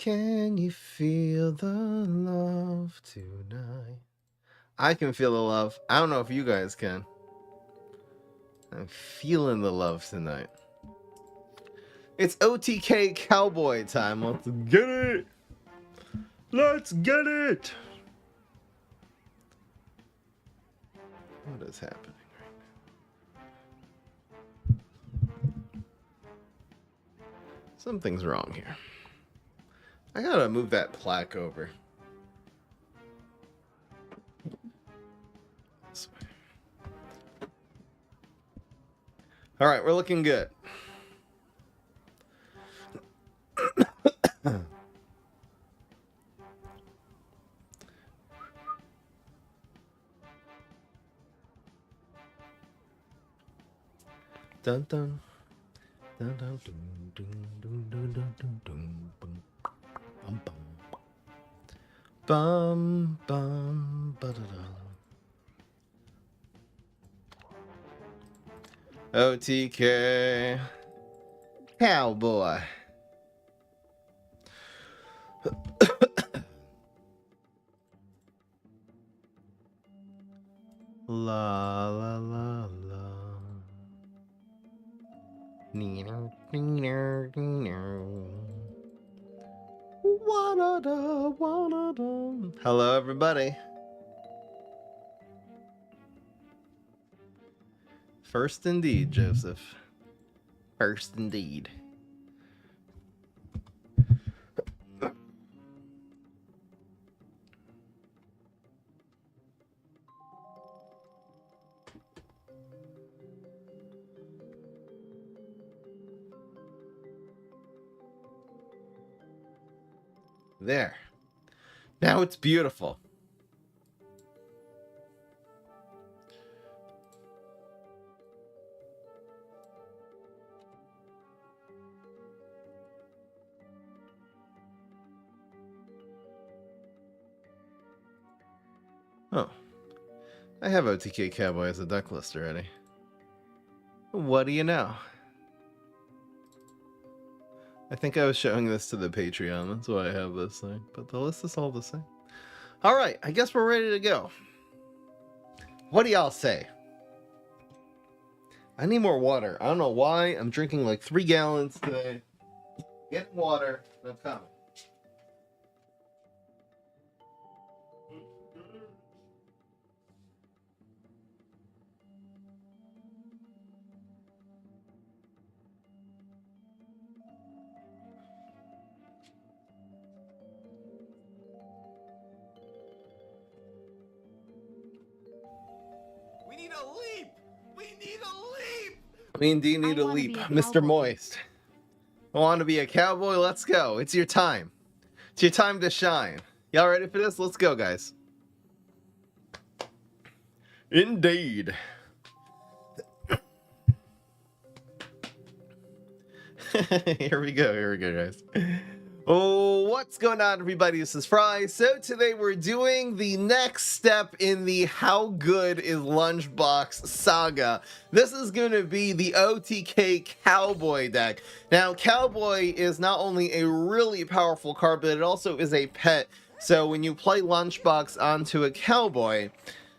Can you feel the love tonight? I can feel the love. I don't know if you guys can. I'm feeling the love tonight. It's OTK Cowboy time. Let's get it. Let's get it. What is happening right now? Something's wrong here. I gotta move that plaque over. This way. All right, we're looking good. Dun dun dun dun dun dun dun dun dun dun dun bum bum bum bum ba da da. OTK Cowboy. La la la la. Hello, everybody. First indeed, Joseph. First indeed. There. Now it's beautiful. Oh. I have OTK Cowboy as a deck list already. What do you know? I think I was showing this to the Patreon, that's why I have this thing. But the list is all the same. Alright, I guess we're ready to go. What do y'all say? I need more water. I don't know why. I'm drinking like 3 gallons today. Getting water, and I'm coming. We need a leap! We need a leap! We indeed need a leap. Mr. Moist. I want to be a cowboy? Let's go. It's your time. It's your time to shine. Y'all ready for this? Let's go, guys. Indeed. Here we go, guys. Oh, what's going on, everybody? This is Fry. So today we're doing the next step in the How Good is Lunchbox saga. This is going to be the OTK Cowboy deck. Now, Cowboy is not only a really powerful card, but it also is a pet. So when you play Lunchbox onto a Cowboy,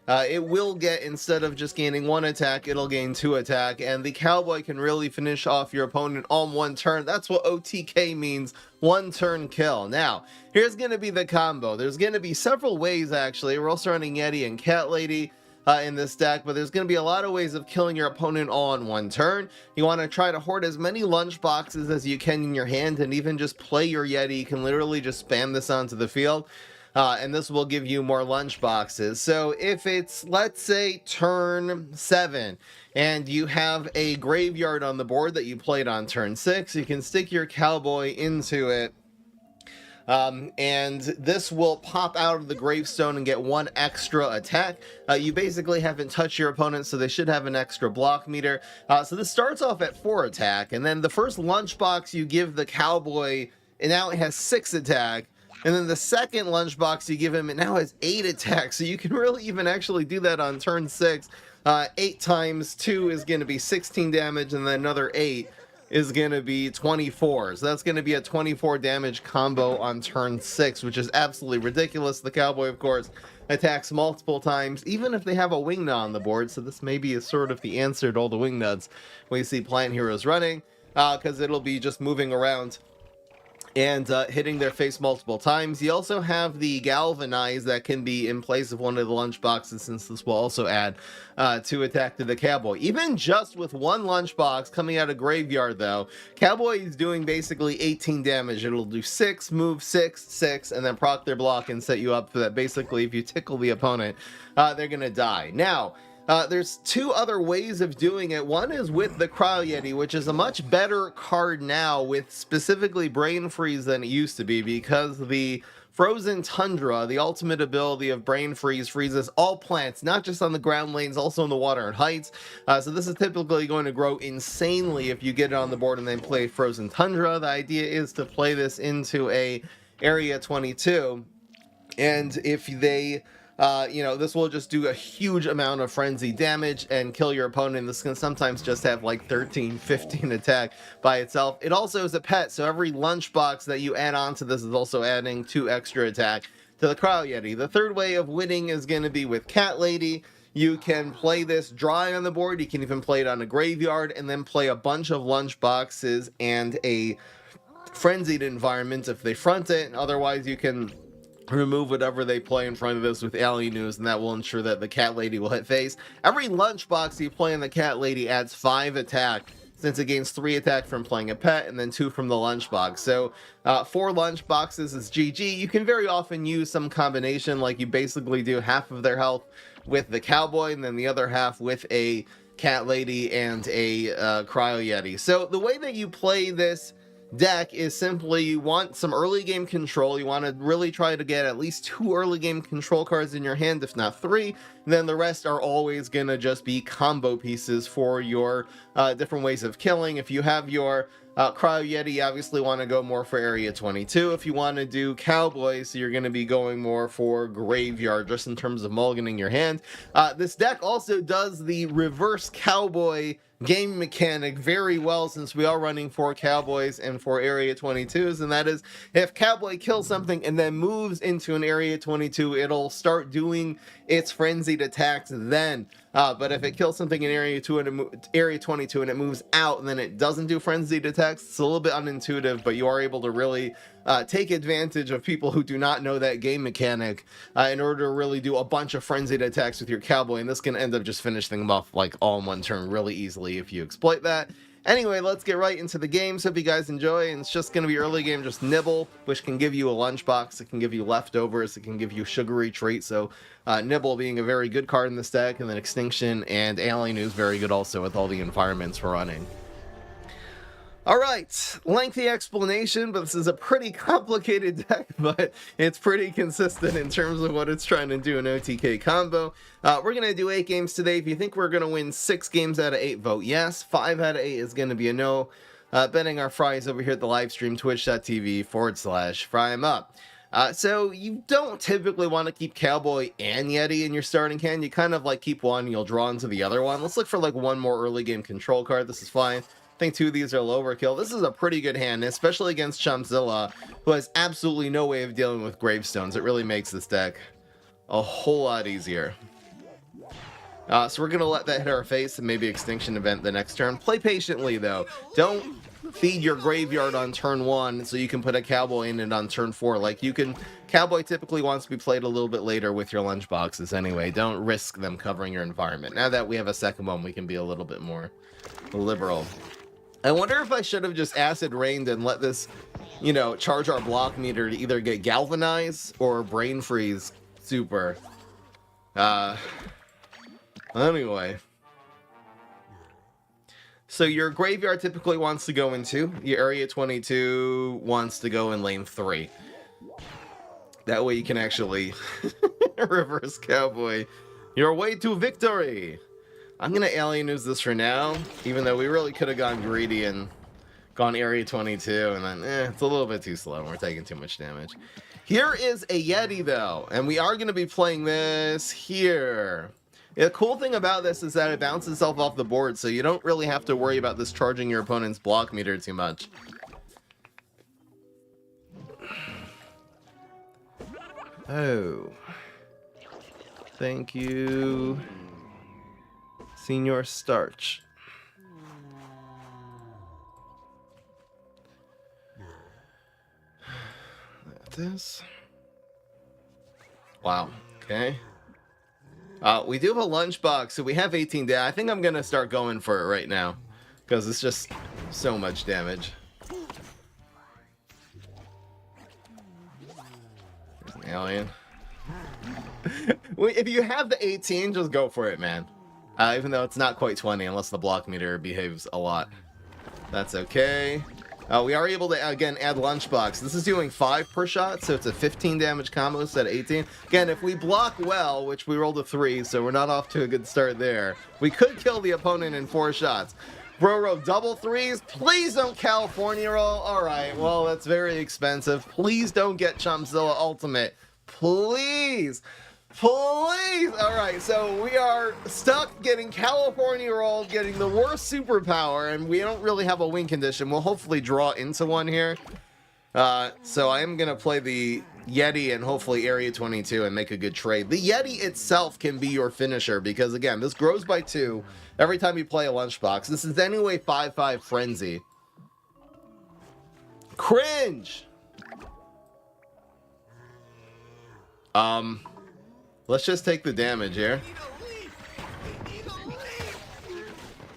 it will get, instead of just gaining 1 attack, it'll gain 2 attack, and the Cowboy can really finish off your opponent on 1 turn. That's what OTK means, 1 turn kill. Now, here's going to be the combo. There's going to be several ways, actually. We're also running Yeti and Cat Lady in this deck, but there's going to be a lot of ways of killing your opponent all in 1 turn. You want to try to hoard as many lunch boxes as you can in your hand, and even just play your Yeti. You can literally just spam this onto the field. And this will give you more lunch boxes. So if it's, let's say, turn 7, and you have a graveyard on the board that you played on turn 6, you can stick your Cowboy into it. And this will pop out of the gravestone and get 1 extra attack. You basically haven't touched your opponent, so they should have an extra block meter. So this starts off at 4 attack, and then the first lunchbox you give the Cowboy, and now it has 6 attack. And then the second lunchbox you give him, it now has 8 attacks. So you can really even actually do that on turn 6. 8 times 2 is going to be 16 damage, and then another 8. is going to be 24. So that's going to be a 24 damage combo on turn 6, which is absolutely ridiculous. The Cowboy, of course, attacks multiple times, even if they have a Wingnut on the board. So this maybe is sort of the answer to all the Wingnuts we see Plant Heroes running, because it'll be just moving around and hitting their face multiple times. You also have the Galvanize that can be in place of one of the lunchboxes, since this will also add 2 attack to the Cowboy. Even just with one lunchbox coming out of Graveyard, though, Cowboy is doing basically 18 damage. It'll do 6, move 6, 6, and then proc their block and set you up for that. Basically, if you tickle the opponent, they're going to die. Now, there's 2 other ways of doing it. One is with the Cryo Yeti, which is a much better card now with specifically Brain Freeze than it used to be, because the Frozen Tundra, the ultimate ability of Brain Freeze, freezes all plants, not just on the ground lanes, also in the water and heights. So this is typically going to grow insanely if you get it on the board and then play Frozen Tundra. The idea is to play this into a Area 22, and if they... this will just do a huge amount of frenzy damage and kill your opponent. This can sometimes just have like 13, 15 attack by itself. It also is a pet, so every lunchbox that you add on to this is also adding 2 extra attack to the Cryo Yeti. The third way of winning is going to be with Cat Lady. You can play this dry on the board. You can even play it on a Graveyard and then play a bunch of lunchboxes and a frenzied environment if they front it. Otherwise, you can remove whatever they play in front of this with Alien News, and that will ensure that the Cat Lady will hit face. Every lunchbox you play in the Cat Lady adds 5 attack, since it gains 3 attack from playing a pet and then 2 from the lunchbox. So 4 lunchboxes is GG. You can very often use some combination, like you basically do half of their health with the Cowboy and then the other half with a Cat Lady and a Cryo Yeti. So the way that you play this deck is simply, you want some early game control. You want to really try to get at least 2 early game control cards in your hand, if not 3. Then the rest are always gonna just be combo pieces for your different ways of killing. If you have your Cryo Yeti, you obviously want to go more for Area 22. If you want to do Cowboy, so you're going to be going more for Graveyard, just in terms of mulliganing your hand. This deck also does the reverse Cowboy game mechanic very well, since we are running 4 Cowboys and 4 Area 22s, and that is, if Cowboy kills something and then moves into an Area 22, it'll start doing its frenzied attacks then. But if it kills something in Area 22 and it moves out and then it doesn't do frenzied attacks, it's a little bit unintuitive, but you are able to really take advantage of people who do not know that game mechanic in order to really do a bunch of frenzied attacks with your Cowboy, and this can end up just finishing them off like all in one turn really easily if you exploit that. Anyway, let's get right into the game. So hope you guys enjoy, and it's just going to be early game, just Nibble, which can give you a lunchbox, it can give you leftovers, it can give you sugary treats. So Nibble being a very good card in this deck, and then Extinction and Alien News very good also with all the environments we're running. Alright, lengthy explanation, but this is a pretty complicated deck, but it's pretty consistent in terms of what it's trying to do in OTK combo. We're going to do 8 games today. If you think we're going to win 6 games out of 8, vote yes. 5 out of 8 is going to be a no. Betting our fries over here at the live stream, twitch.tv/FryEmUp. So you don't typically want to keep Cowboy and Yeti in your starting hand. You kind of like keep one and you'll draw into the other one. Let's look for like one more early game control card. This is fine. I think 2 of these are low overkill. This is a pretty good hand, especially against Chumpzilla, who has absolutely no way of dealing with gravestones. It really makes this deck a whole lot easier. So we're going to let that hit our face and maybe Extinction event the next turn. Play patiently, though. Don't feed your Graveyard on turn 1 so you can put a Cowboy in it on turn 4. Like, you can... Cowboy typically wants to be played a little bit later with your lunchboxes anyway. Don't risk them covering your environment. Now that we have a second one, we can be a little bit more liberal. I wonder if I should have just acid rained and let this, you know, charge our block meter to either get Galvanize or Brain Freeze super. Anyway. So your Graveyard typically wants to go in 2. Your Area 22 wants to go in lane 3. That way you can actually reverse Cowboy your way to victory. I'm going to Alien News this for now, even though we really could have gone greedy and gone Area 22, and then, it's a little bit too slow. We're taking too much damage. Here is a Yeti, though, and we are going to be playing this here. The cool thing about this is that it bounces itself off the board, so you don't really have to worry about this charging your opponent's block meter too much. Oh. Thank you, Senior Starch. This. Wow. Okay. We do have a lunchbox, so we have 18 damage. I think I'm gonna start going for it right now, because it's just so much damage. There's an alien. If you have the 18, just go for it, man. Even though it's not quite 20, unless the block meter behaves a lot. That's okay. We are able to, again, add lunchbox. This is doing 5 per shot, so it's a 15 damage combo instead of 18. Again, if we block well, which we rolled a 3, so we're not off to a good start there, we could kill the opponent in 4 shots. Bro, double 3s. Please don't California roll. Alright, well, that's very expensive. Please don't get Chumpzilla Ultimate. Please. Please! Alright, so we are stuck getting California rolled, getting the worst superpower, and we don't really have a win condition. We'll hopefully draw into one here. So I am going to play the Yeti and hopefully Area 22 and make a good trade. The Yeti itself can be your finisher because, again, this grows by 2 every time you play a lunchbox. This is anyway 5/5 Frenzy. Cringe! Let's just take the damage here.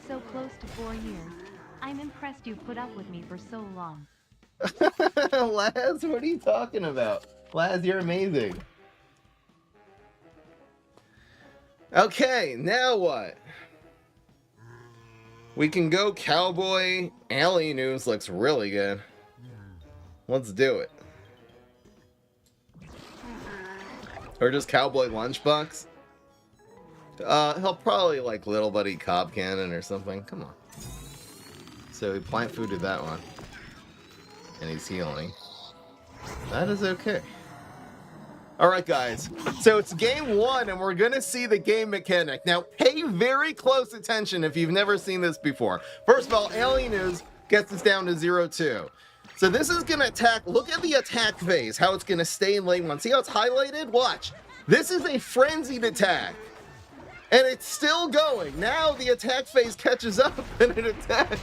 So close to 4 years. I'm impressed you put up with me for so long. Laz, what are you talking about? Laz, you're amazing. Okay, now what? We can go Cowboy. Alien News looks really good. Let's do it. Or just Cowboy Lunchbox. He'll probably like Little Buddy Cobb Cannon or something. Come on. So we plant food to that one. And he's healing. That is okay. Alright guys, so it's game 1 and we're gonna see the game mechanic. Now pay very close attention if you've never seen this before. First of all, Alien News gets us down to 0-2. So this is going to attack, look at the attack phase, how it's going to stay in lane 1. See how it's highlighted? Watch. This is a frenzied attack. And it's still going. Now the attack phase catches up and it attacks.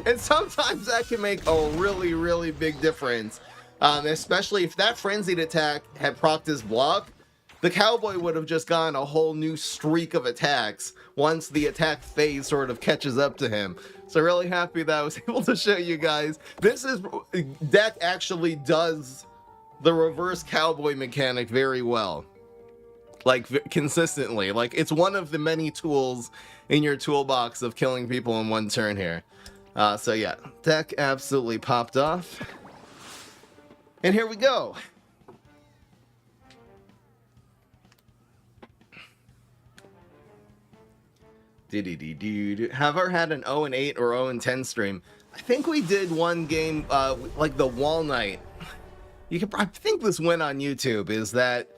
And sometimes that can make a really, really big difference. Especially if that frenzied attack had procced his block, the Cowboy would have just gotten a whole new streak of attacks once the attack phase sort of catches up to him. So really happy that I was able to show you guys. This deck actually does the reverse Cowboy mechanic very well. Like, consistently. Like, it's one of the many tools in your toolbox of killing people in one turn here. So yeah, deck absolutely popped off. And here we go. Have I ever had an 0-8 or 0-10 stream? I think we did one game, like the Wall Night. I think this went on YouTube, is that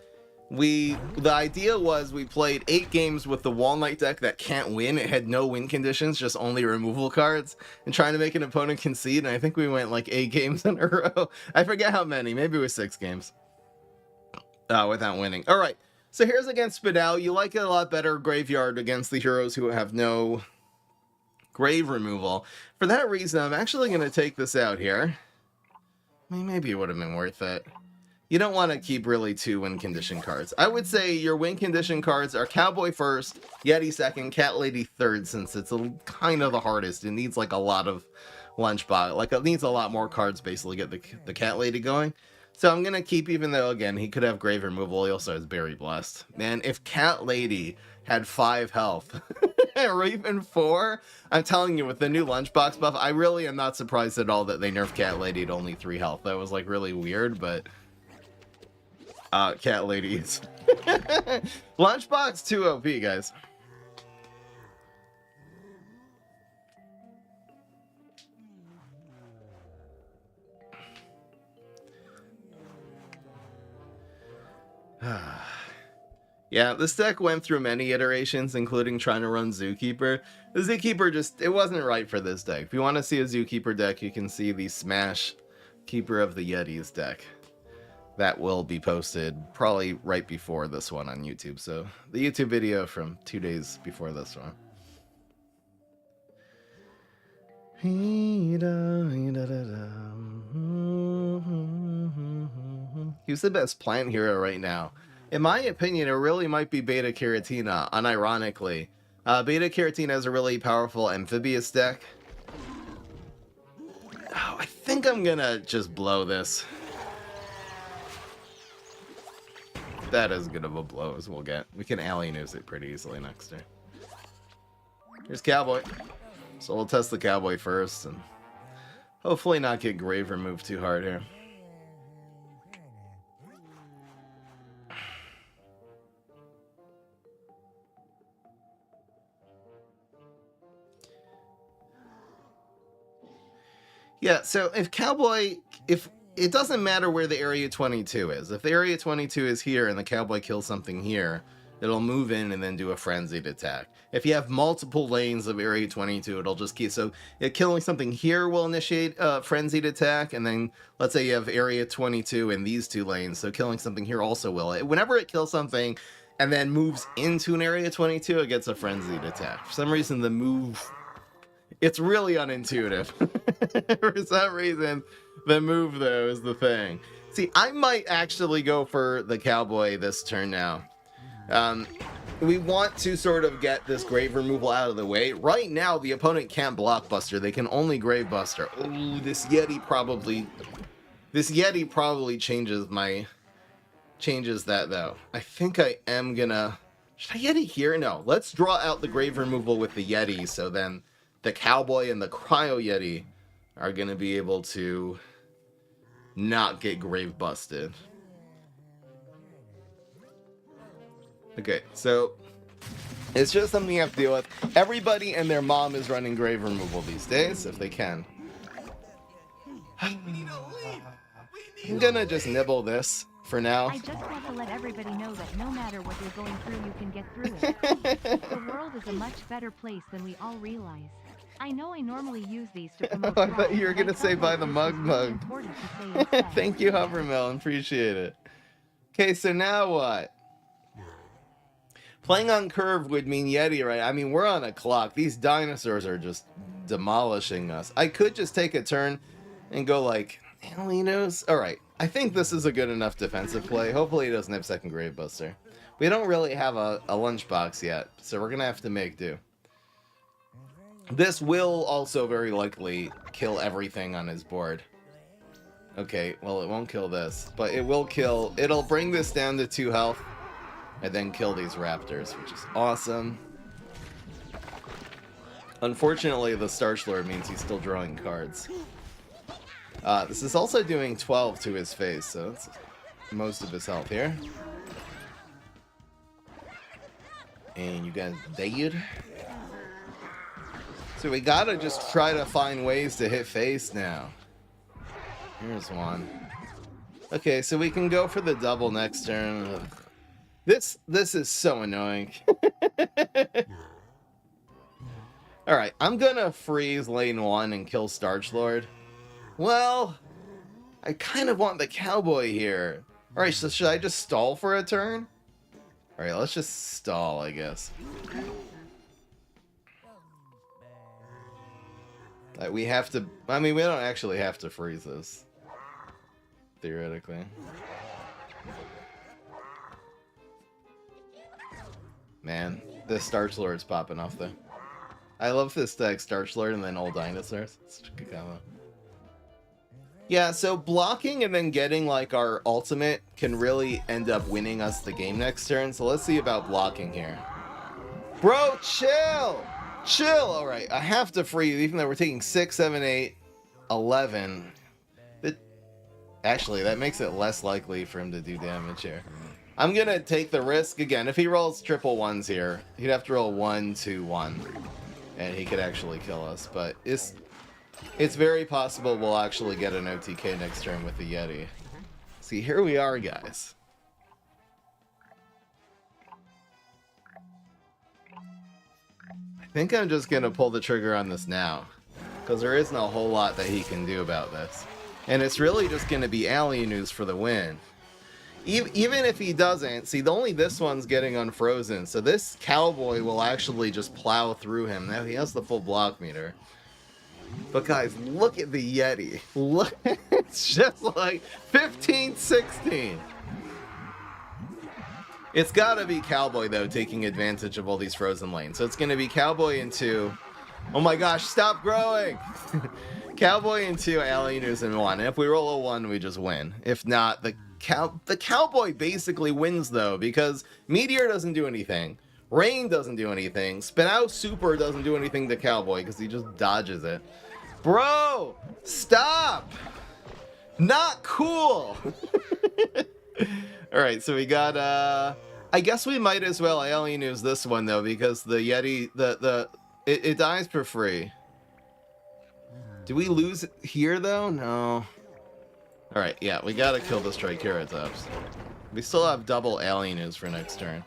the idea was we played 8 games with the Wall Night deck that can't win. It had no win conditions, just only removal cards, and trying to make an opponent concede, and I think we went like 8 games in a row. I forget how many, maybe it was 6 games without winning. All right. So here's against Spadal. You like it a lot better Graveyard against the heroes who have no grave removal. For that reason, I'm actually going to take this out here. I mean, maybe it would have been worth it. You don't want to keep really 2 win condition cards. I would say your win condition cards are Cowboy first, Yeti second, Cat Lady third, since it's kind of the hardest. It needs like a lot of lunchbox. Like it needs a lot more cards basically to get the Cat Lady going. So I'm going to keep, even though, again, he could have grave removal. He also has Berry Blessed. Man, if Cat Lady had 5 health, or even 4, I'm telling you, with the new lunchbox buff, I really am not surprised at all that they nerfed Cat Lady to only 3 health. That was, like, really weird, but... Cat Lady is... Lunchbox 2 OP, guys. Yeah, this deck went through many iterations, including trying to run Zookeeper. The Zookeeper just, it wasn't right for this deck. If you want to see a Zookeeper deck, you can see the Smash Keeper of the Yetis deck. That will be posted probably right before this one on YouTube. So the YouTube video from 2 days before this one. Who's the best plant hero right now? In my opinion, it really might be Beta Caratina, unironically. Beta Caratina has a really powerful amphibious deck. Oh, I think I'm gonna just blow this. That as good of a blow as we'll get. We can Alienose it pretty easily next turn. Here's Cowboy. So we'll test the Cowboy first and hopefully not get grave removed too hard here. Yeah, so if Cowboy, if it doesn't matter where the Area 22 is. If the Area 22 is here and the Cowboy kills something here, it'll move in and then do a frenzied attack. If you have multiple lanes of Area 22, it'll just keep, so killing something here will initiate a frenzied attack, and then let's say you have Area 22 in these two lanes, so killing something here also will. Whenever it kills something and then moves into an Area 22, it gets a frenzied attack. For some reason, the move, it's really unintuitive. For some reason, the move, though, is the thing. See, I might actually go for the Cowboy this turn now. We want to sort of get this grave removal out of the way. Right now, the opponent can't blockbuster. They can only grave buster. Oh, this Yeti probably changes that, though. I think I am gonna... Should I Yeti here? No. Let's draw out the grave removal with the Yeti, so then the Cowboy and the Cryo Yeti are gonna be able to not get grave busted. Okay, so it's just something you have to deal with. Everybody and their mom is running grave removal these days, if they can. I'm gonna just nibble this for now. I just want to let everybody know that no matter what you're going through, you can get through it. The world is a much better place than we all realize. I know I normally use these to promote I thought you were gonna say buy the mug. Thank you, Hovermelon. Appreciate it. Okay, so now what? Playing on curve would mean Yeti, right? I mean, we're on a clock. These dinosaurs are just demolishing us. I could just take a turn and go like, Alienose? Alright, I think this is a good enough defensive play. Hopefully he doesn't have second Grave Buster. We don't really have a lunchbox yet, so we're gonna have to make do. This will also very likely kill everything on his board. Okay, well, it won't kill this, but it will kill... It'll bring this down to 2 health, and then kill these raptors, which is awesome. Unfortunately, the Starch Lord means he's still drawing cards. This is also doing 12 to his face, so that's most of his health here. And you guys dead. So we gotta just try to find ways to hit face now. Here's one. Okay, so we can go for the double next turn. Ugh. This is so annoying. Alright, I'm gonna freeze lane 1 and kill Starch Lord. Well, I kind of want the Cowboy here. Alright, so should I just stall for a turn? Alright, let's just stall, I guess. We have to... I mean, we don't actually have to freeze this. Theoretically. Man, this Starch Lord's popping off though. I love this deck, Starch Lord and then Old Dinosaurs. It's such a good combo. Yeah, so blocking and then getting like our ultimate can really end up winning us the game next turn. So let's see about blocking here. Bro, chill! Chill! Alright, I have to freeze even though we're taking 6, 7, 8, 11. Actually, that makes it less likely for him to do damage here. I'm gonna take the risk again. If he rolls triple ones here, he'd have to roll 1, 2, 1, and he could actually kill us. But it's very possible we'll actually get an OTK next turn with the Yeti. See, here we are, guys. think I'm just gonna pull the trigger on this now, because there isn't a whole lot that he can do about this. And it's really just gonna be Alien News for the win. Even if he doesn't, see, only this one's getting unfrozen, so this Cowboy will actually just plow through him. Now he has the full block meter. But guys, look at the Yeti. Look, it's just like 15, 16. It's gotta be Cowboy, though, taking advantage of all these frozen lanes. So it's gonna be Cowboy in 2. Oh my gosh, stop growing! Cowboy in 2, Alien News in 1. And if we roll a 1, we just win. If not, the Cowboy basically wins, though, because Meteor doesn't do anything. Rain doesn't do anything. Spin Out Super doesn't do anything to Cowboy because he just dodges it. Bro, stop! Not cool! Alright, so we got, I guess we might as well Alien News this one, though, because the Yeti, it dies for free. Do we lose it here, though? No. Alright, yeah, we gotta kill this Triceratops. We still have double Alien News for next turn.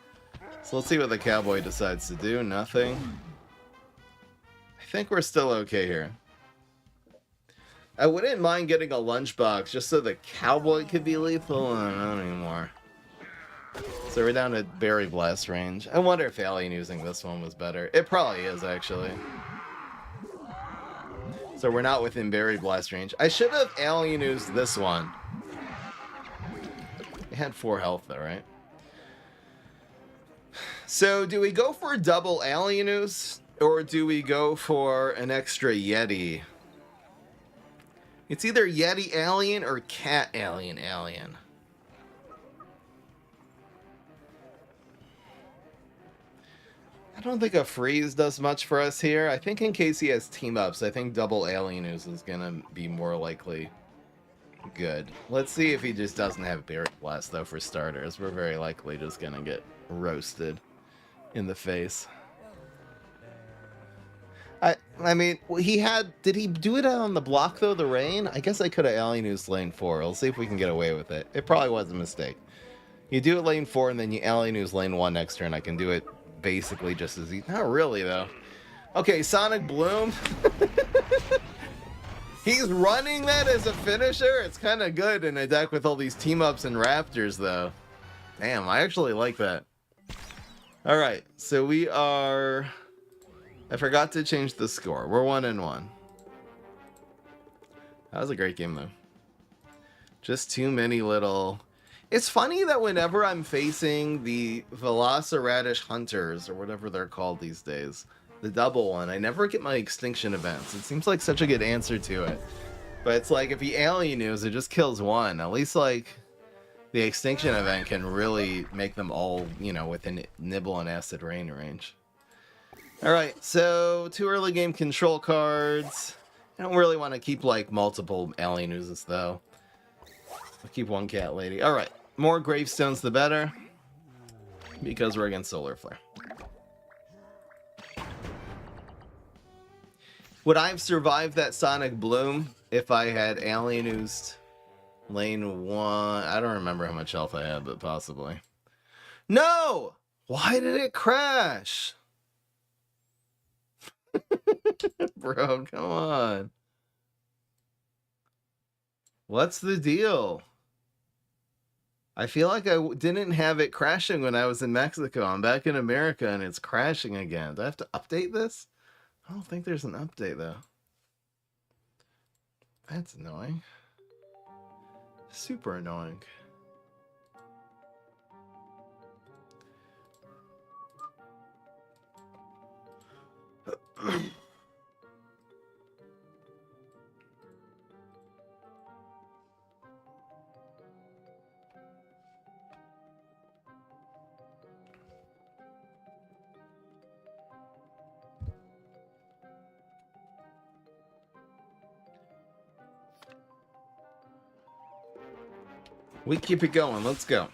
So let's see what the Cowboy decides to do. Nothing. I think we're still okay here. I wouldn't mind getting a lunchbox just so the Cowboy could be lethal. Not anymore. So we're down to Berry Blast range. I wonder if Alien using this one was better. It probably is, actually. So we're not within Berry Blast range. I should have Alien used this one. It had 4 health, though, right? So do we go for a double Alien News, or do we go for an extra Yeti? It's either Yeti Alien or Cat Alien Alien. I don't think a freeze does much for us here. I think in case he has team-ups, I think double Alien News is gonna be more likely good. Let's see if he just doesn't have Berry Blast, though, for starters. We're very likely just gonna get roasted in the face. I mean, he had... Did he do it on the block, though, the rain? I guess I could have Alien News lane 4. We'll see if we can get away with it. It probably was a mistake. You do it lane 4, and then you Alien News lane 1 next turn. I can do it basically just as easy. Not really, though. Okay, Sonic Bloom. He's running that as a finisher. It's kind of good in a deck with all these team-ups and Raptors, though. Damn, I actually like that. Alright, so we are... I forgot to change the score. We're 1-1. That was a great game, though. Just too many little... It's funny that whenever I'm facing the Velociraptor Hunters, or whatever they're called these days, the double one, I never get my extinction events. It seems like such a good answer to it. But it's like, if he Alien News, it just kills one. At least, like, the extinction event can really make them all, you know, within Nibble and Acid Rain range. Alright, so 2 early game control cards. I don't really want to keep, like, multiple Alien Newses, though. I'll keep 1 Cat Lady. Alright, more gravestones the better, because we're against Solar Flare. Would I have survived that Sonic Bloom if I had Alien News lane 1? I don't remember how much health I had, but possibly. No! Why did it crash? Bro, come on. What's the deal? I feel like I didn't have it crashing when I was in Mexico. I'm back in America and it's crashing again. Do I have to update this? I don't think there's an update, though. That's annoying. Super annoying. We keep it going. Let's go.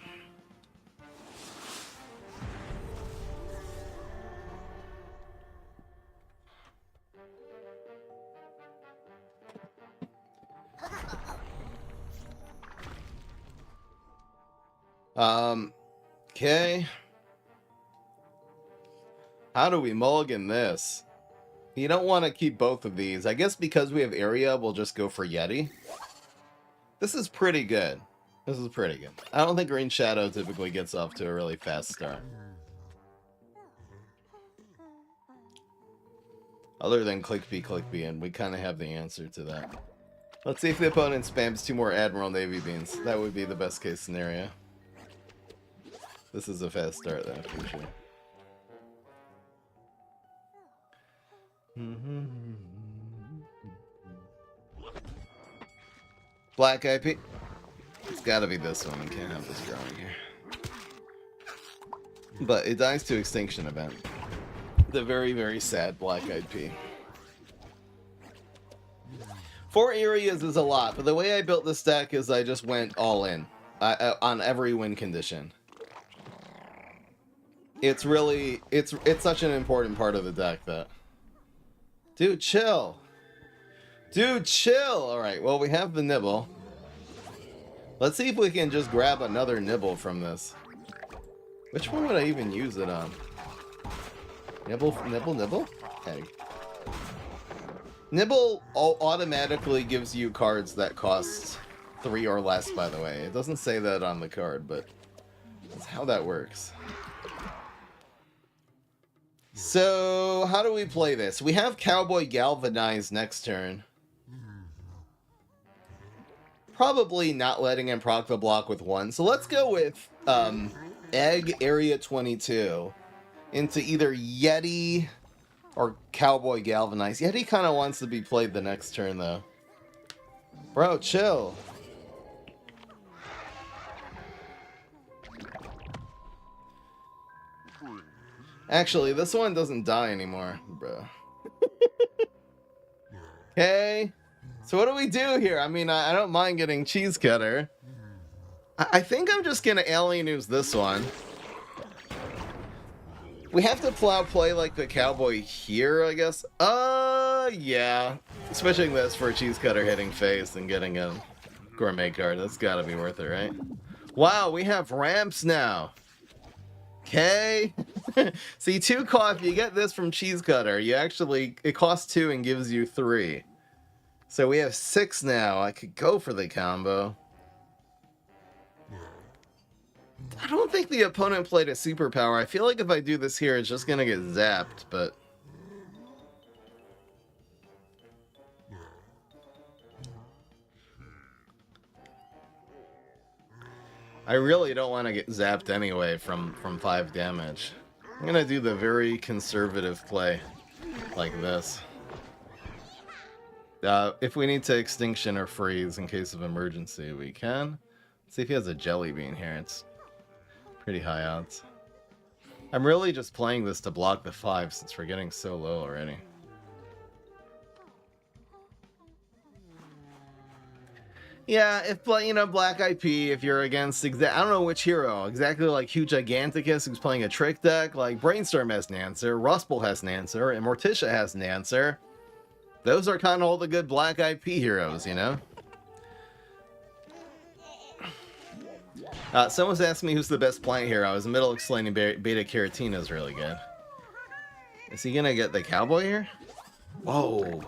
Okay. How do we mulligan this? You don't want to keep both of these. I guess because we have area, we'll just go for Yeti. This is pretty good. This is pretty good. I don't think Green Shadow typically gets off to a really fast start. Other than click B, and we kind of have the answer to that. Let's see if the opponent spams 2 more Admiral Navy Beans. That would be the best case scenario. This is a fast start, though, for sure. Black IP. It's gotta be this one. We can't have this growing here. But it dies to extinction event. The very, very sad Black IP. 4 areas is a lot, but the way I built this deck is I just went all in on every win condition. It's really, it's such an important part of the deck that... Dude, chill. Dude, chill. All right, well, we have the nibble. Let's see if we can just grab another nibble from this. Which one would I even use it on? Nibble? Egg. Nibble automatically gives you cards that cost 3 or less, by the way. It doesn't say that on the card, but that's how that works. So, how do we play this? We have Cowboy Galvanize next turn. Probably not letting him proc the block with 1. So let's go with Egg Area 22 into either Yeti or Cowboy Galvanize. Yeti kind of wants to be played the next turn, though. Bro, chill. Actually, this one doesn't die anymore, bro. Okay. So what do we do here? I mean, I don't mind getting Cheese Cutter. I think I'm just gonna alien use this one. We have to play like the Cowboy here, I guess. Yeah. Switching this for a Cheese Cutter hitting face and getting a Gourmet card. That's gotta be worth it, right? Wow, we have ramps now. Okay. See, 2 cost. You get this from Cheese Cutter. You actually, it costs 2 and gives you 3. So we have 6 now. I could go for the combo. I don't think the opponent played a superpower. I feel like if I do this here, it's just gonna get zapped, but... I really don't want to get zapped anyway from 5 damage. I'm gonna do the very conservative play, like this. If we need to extinction or freeze in case of emergency, we can. Let's see if he has a jelly bean here. It's pretty high odds. I'm really just playing this to block the 5 since we're getting so low already. Yeah, if, you know, Black IP, if you're against, I don't know which hero, exactly like Hugh Giganticus, who's playing a trick deck, like Brainstorm has an answer, Rustball has an answer, and Morticia has an answer. Those are kind of all the good Black IP heroes, you know? Someone's asked me who's the best plant hero. I was in the middle of explaining Beta Carotene is really good. Is he gonna get the Cowboy here? Whoa.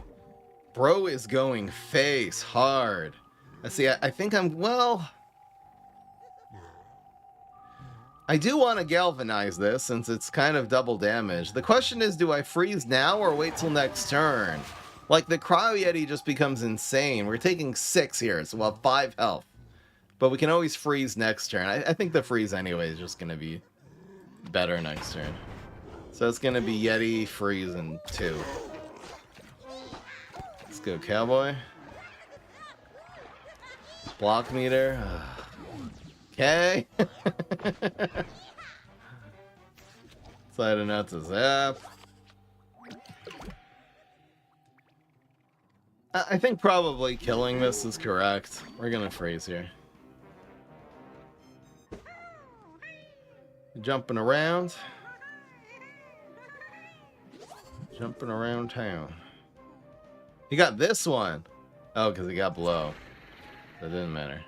Bro is going face hard. Let's see, I think well... I do want to galvanize this since it's kind of double damage. The question is, do I freeze now or wait till next turn? Like, the Cryo Yeti just becomes insane. We're taking 6 here, so we'll have 5 health. But we can always freeze next turn. I think the freeze anyway is just going to be better next turn. So it's going to be Yeti, freeze, and 2. Let's go Cowboy. Block meter. Okay. Slide it out to zap. I think probably killing this is correct. We're gonna freeze here. Jumping around. Jumping around town. He got this one. Oh, because he got below. That didn't matter.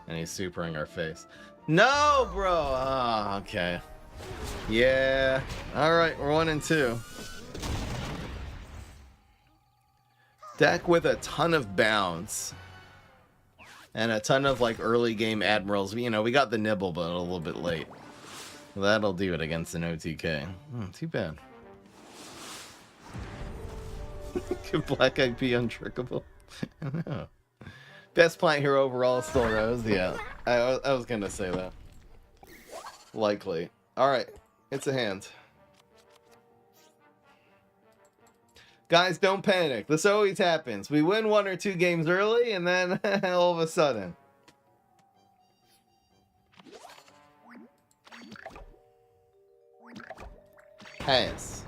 And he's supering our face. No, bro! Ah, okay. Yeah. All right, we're 1 and 2. Deck with a ton of bounce. And a ton of, like, early game admirals. You know, we got the nibble, but a little bit late. That'll do it against an OTK. Too bad. Could Black Eyed be untrickable? I don't know. Best plant hero overall is still Rose. Yeah, I was gonna say that. Likely. Alright, it's a hand. Guys, don't panic. This always happens. We win 1 or 2 games early, and then all of a sudden. Pass.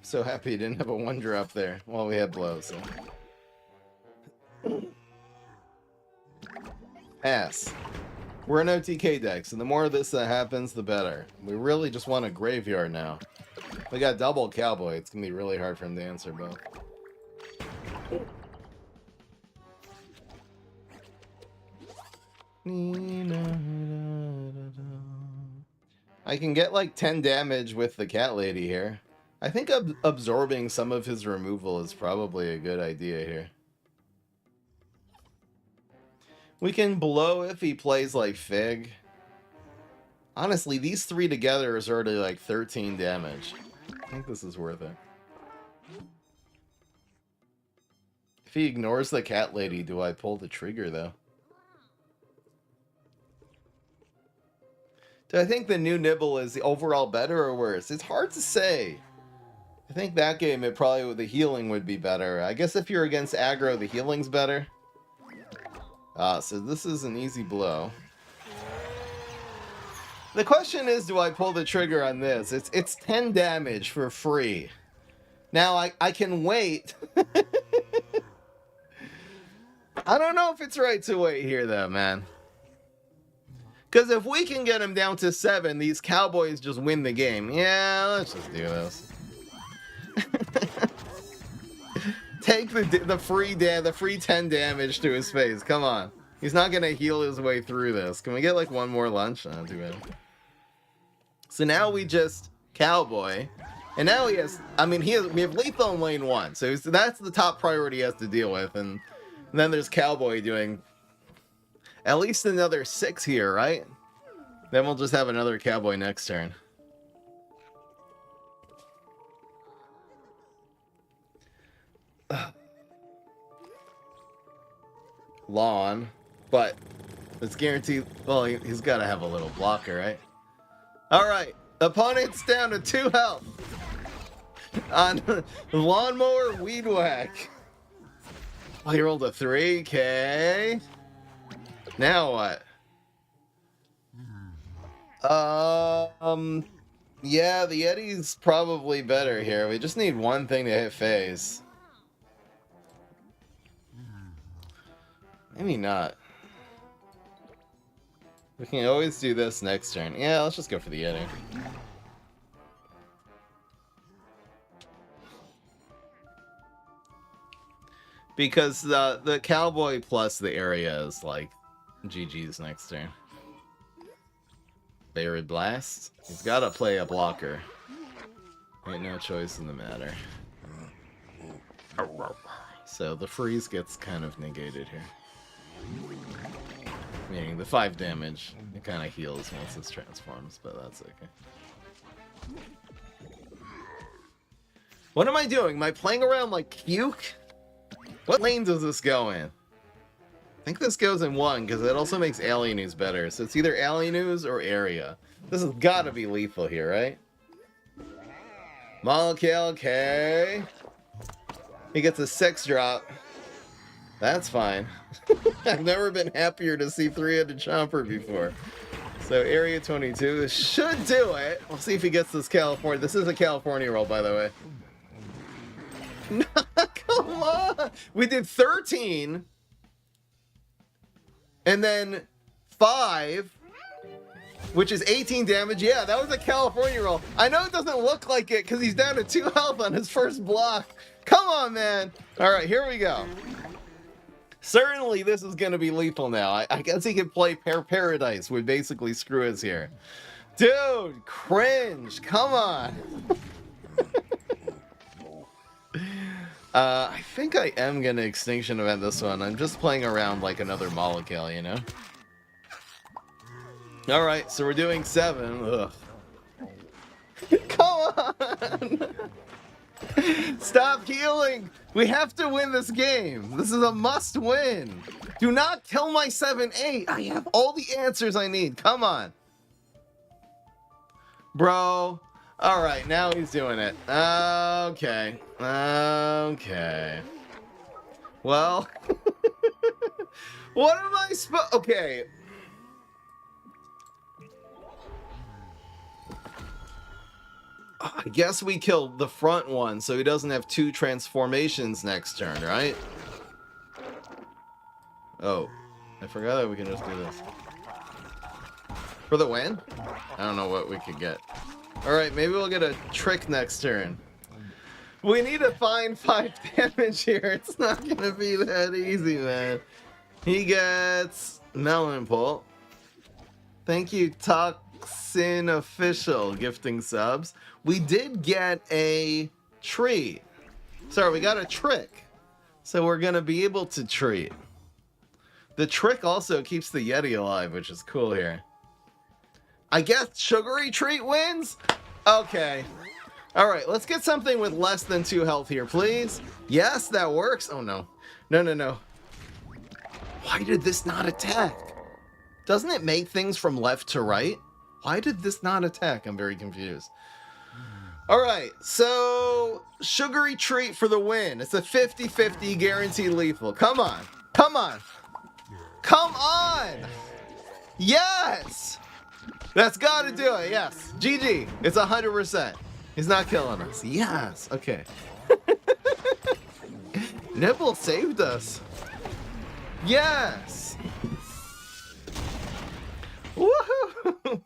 So happy you didn't have a 1-drop there while we had blow. So. Pass. We're an OTK deck, so the more of this that happens, the better. We really just want a graveyard now. We got double Cowboy. It's going to be really hard for him to answer both. I can get like 10 damage with the cat lady here. I think absorbing some of his removal is probably a good idea here. We can blow if he plays like Fig. Honestly, these 3 together is already like 13 damage. I think this is worth it. If he ignores the cat lady, do I pull the trigger though? Do I think the new nibble is overall better or worse? It's hard to say. I think that game, the healing would be better. I guess if you're against aggro, the healing's better. So this is an easy blow. The question is, do I pull the trigger on this? It's 10 damage for free. Now, I can wait. I don't know if it's right to wait here, though, man. Because if we can get him down to 7, these Cowboys just win the game. Yeah, let's just do this. Take the free 10 damage to his face. Come on. He's not going to heal his way through this. Can we get like 1 more lunch? Not too bad. So now we just Cowboy. And now he has, we have lethal in lane 1. So that's the top priority he has to deal with. And then there's Cowboy doing at least another 6 here, right? Then we'll just have another Cowboy next turn. Lawn, but it's guaranteed. Well, he's got to have a little blocker, right? All right, opponent's down to 2 health on Lawnmower Weed Whack. Oh, he rolled a 3. Okay. Now what? Yeah, the Yeti's probably better here. We just need 1 thing to hit phase. Maybe not. We can always do this next turn. Yeah, let's just go for the Yeti. Because the Cowboy plus the area is like GG's next turn. Buried Blast. He's got to play a blocker. Ain't no choice in the matter. So the freeze gets kind of negated here. Meaning the 5 damage, it kind of heals once this transforms, but that's okay. What am I doing? Am I playing around like Puke? What lane does this go in? I think this goes in 1, because it also makes Alien News better. So it's either Alien News or Area. This has got to be lethal here, right? Molecule, okay. He gets a 6 drop. That's fine. I've never been happier to see 3-headed Chomper before. So Area 22 should do it. We'll see if he gets this California. This is a California roll, by the way. Come on! We did 13. And then 5. Which is 18 damage. Yeah, that was a California roll. I know it doesn't look like it because he's down to 2 health on his first block. Come on, man. All right, here we go. Certainly this is going to be lethal now. I guess he could play Paradise, would basically screw us here. Dude, cringe. Come on. I think I am going to Extinction Event this one. I'm just playing around like another molecule, you know? Alright, so we're doing 7. Ugh. Come on! Stop healing! We have to win this game. This is a must win. Do not kill my 7-8. I have all the answers I need. Come on. Bro. Alright, now he's doing it. Okay. Okay. Well. What am I supposed... Okay. I guess we killed the front one, so he doesn't have 2 transformations next turn, right? Oh. I forgot that we can just do this. For the win? I don't know what we could get. Alright, maybe we'll get a trick next turn. We need to find 5 damage here. It's not gonna be that easy, man. He gets Melon Pull. Thank you, Toxin Official, gifting subs. We did get a treat. Sorry, we got a trick. So we're gonna be able to treat. The trick also keeps the Yeti alive, which is cool here. I guess Sugary Treat wins? Okay. Alright, let's get something with less than 2 health here, please. Yes, that works. Oh, no. No, no, no. Why did this not attack? Doesn't it make things from left to right? Why did this not attack? I'm very confused. Alright, so Sugary Treat for the win. It's a 50-50 guaranteed lethal. Come on. Come on. Come on! Yes! That's gotta do it, yes. GG. It's 100%. He's not killing us. Yes. Okay. Nibble saved us. Yes! Woohoo!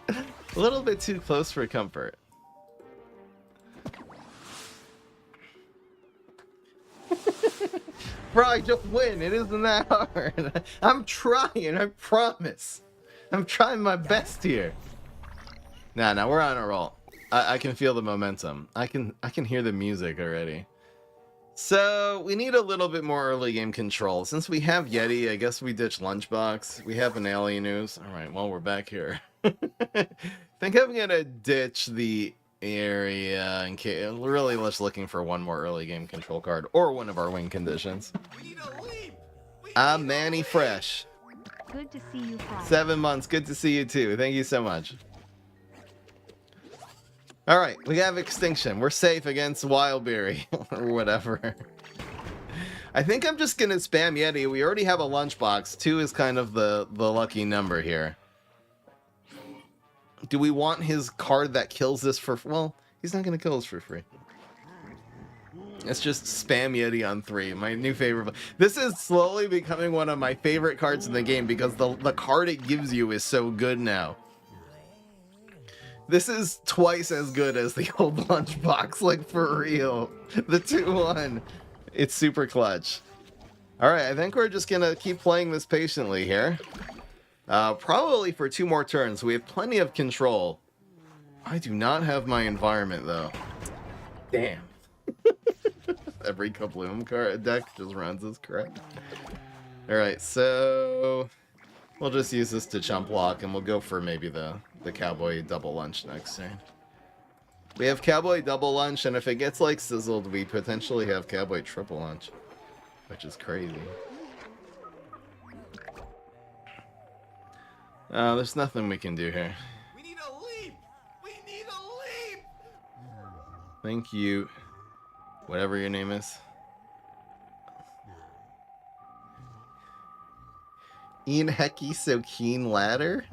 A little bit too close for comfort. Bro, I just win. It isn't that hard. I'm trying, I promise. I'm trying my best here. Nah, we're on a roll. I can feel the momentum. I can hear the music already. So, we need a little bit more early game control. Since we have Yeti, I guess we ditch Lunchbox. We have an alien news. Alright, well, we're back here. Think I'm gonna ditch the area in case. Really, just looking for one more early game control card or one of our win conditions. I'm Manny Fresh. Good to see you, Fry. 7 months. Good to see you too. Thank you so much. Alright, we have Extinction. We're safe against Wildberry or whatever. I think I'm just gonna spam Yeti. We already have a lunchbox. 2 is kind of the lucky number here. Do we want his card that kills this for... Well, he's not gonna kill us for free. It's just spam Yeti on 3. My new favorite. This is slowly becoming one of my favorite cards in the game because the card it gives you is so good now. This is twice as good as the old lunchbox, like for real. The 2-1. It's super clutch. Alright, I think we're just gonna keep playing this patiently here. Probably for 2 more turns. We have plenty of control. I do not have my environment though. Damn. Every Kabloom card deck just runs as correct. Alright, so we'll just use this to chump block and we'll go for maybe the Cowboy double lunch next turn. We have Cowboy double lunch, and if it gets like sizzled, we potentially have Cowboy triple lunch, which is crazy. There's nothing we can do here. We need a leap! We need a leap! Thank you. Whatever your name is. Ian Hecky so keen ladder?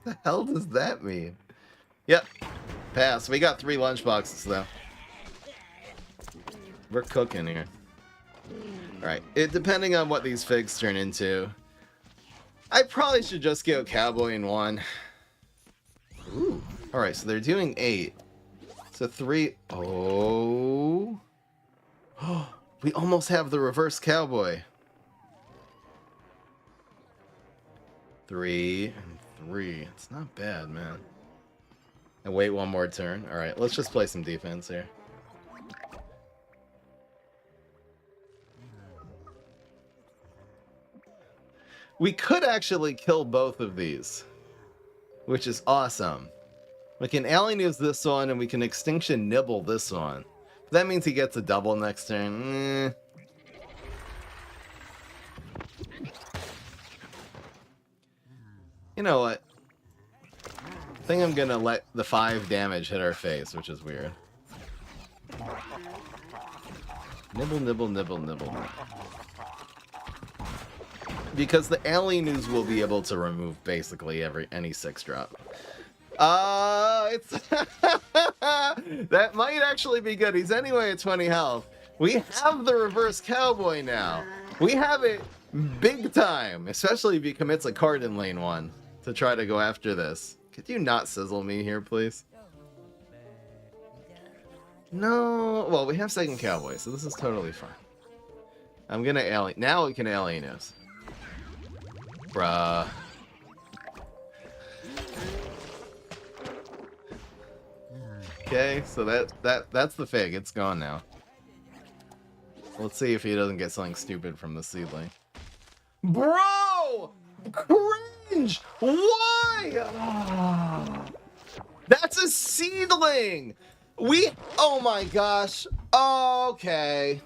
What the hell does that mean? Yep. Pass. We got 3 lunchboxes though. We're cooking here. Alright. Depending on what these figs turn into. I probably should just go Cowboy in 1. Ooh. Alright, so they're doing 8. So 3. Oh. We almost have the reverse cowboy. 3 and 3. It's not bad, man. And wait one more turn. Alright, let's just play some defense here. We could actually kill both of these, which is awesome. We can alien use this one, and we can extinction nibble this one. That means he gets a double next turn. You know what? I think I'm gonna let the 5 damage hit our face, which is weird. Nibble, nibble, nibble, nibble. Because the alienus will be able to remove basically any 6-drop. It's that might actually be good. He's anyway at 20 health. We have the reverse cowboy now. We have it big time, especially if he commits a card in lane 1 to try to go after this. Could you not sizzle me here, please? No. Well, we have second cowboy, so this is totally fine. I'm gonna alien. Now we can alien us. Bruh. Okay, so that's the fig. It's gone now. Let's see if he doesn't get something stupid from the seedling. Bro! Cringe! Why? That's a seedling! Oh my gosh. Okay.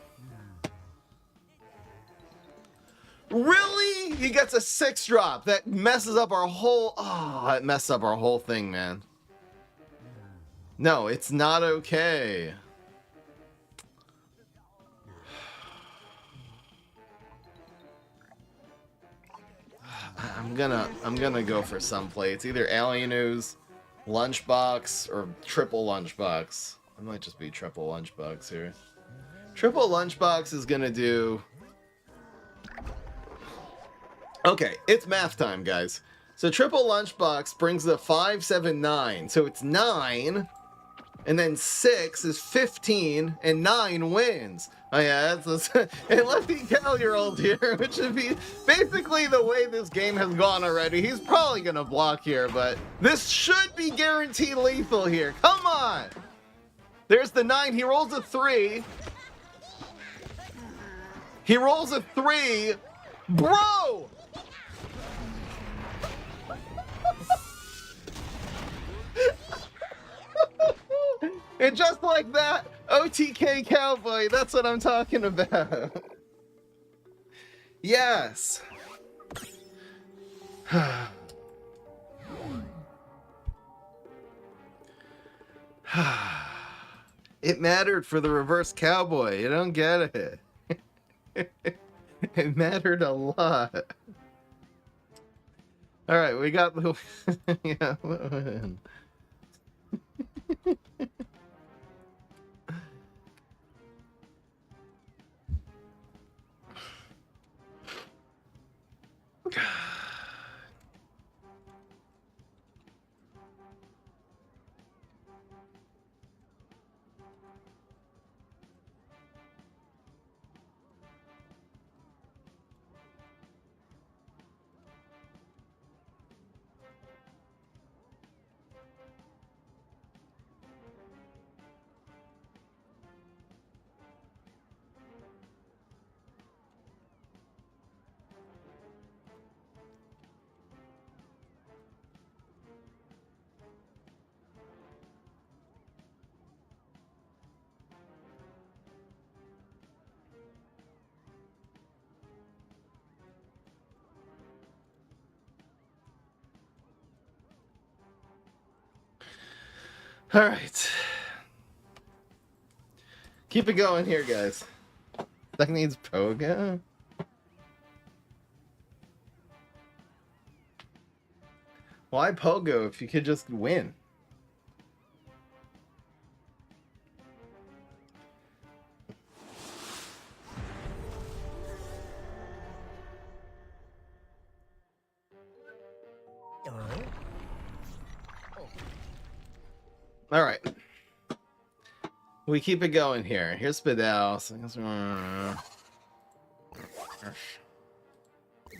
Really? He gets a 6-drop. That messes up our whole... Oh, that messed up our whole thing, man. No, it's not okay. I'm gonna go for some play. It's either alien ooze, lunchbox, or triple lunchbox. I might just be triple lunchbox here. Triple lunchbox is gonna do... Okay, it's math time, guys. So triple lunchbox brings the 5, 7, 9. So it's 9, and then 6 is 15, and 9 wins. Oh yeah, that's a Lefty Cal-year-old here, which would be basically the way this game has gone already. He's probably gonna block here, but this should be guaranteed lethal here. Come on! There's the 9. He rolls a 3. He rolls a 3. Bro! And just like that, OTK Cowboy, that's what I'm talking about. Yes. It mattered for the reverse cowboy. You don't get it. It mattered a lot. All right, we got the yeah. All right. Keep it going here, guys. That needs Pogo. Why Pogo if you could just win? All right. We keep it going here. Here's Spadal. So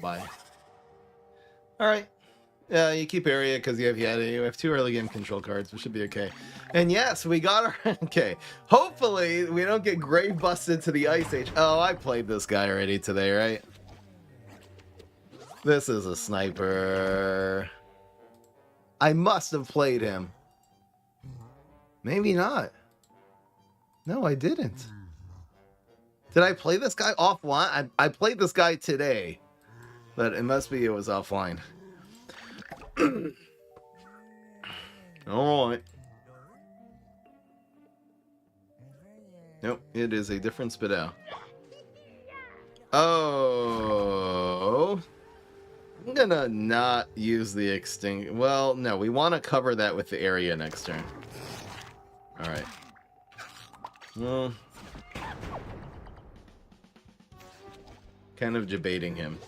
bye. Alright. You keep area because you have Yeti. You have 2 early game control cards. We should be okay. And yes, we got our... Okay. Hopefully, we don't get grave busted to the Ice Age. Oh, I played this guy already today, right? This is a sniper. I must have played him. Maybe not. No, I didn't. Did I play this guy offline? I played this guy today. But it must be it was offline. Alright. Nope, it is a different Spadal. Oh. I'm gonna not use the extinct. Well, no, we want to cover that with the area next turn. Alright. Well. Kind of debating him.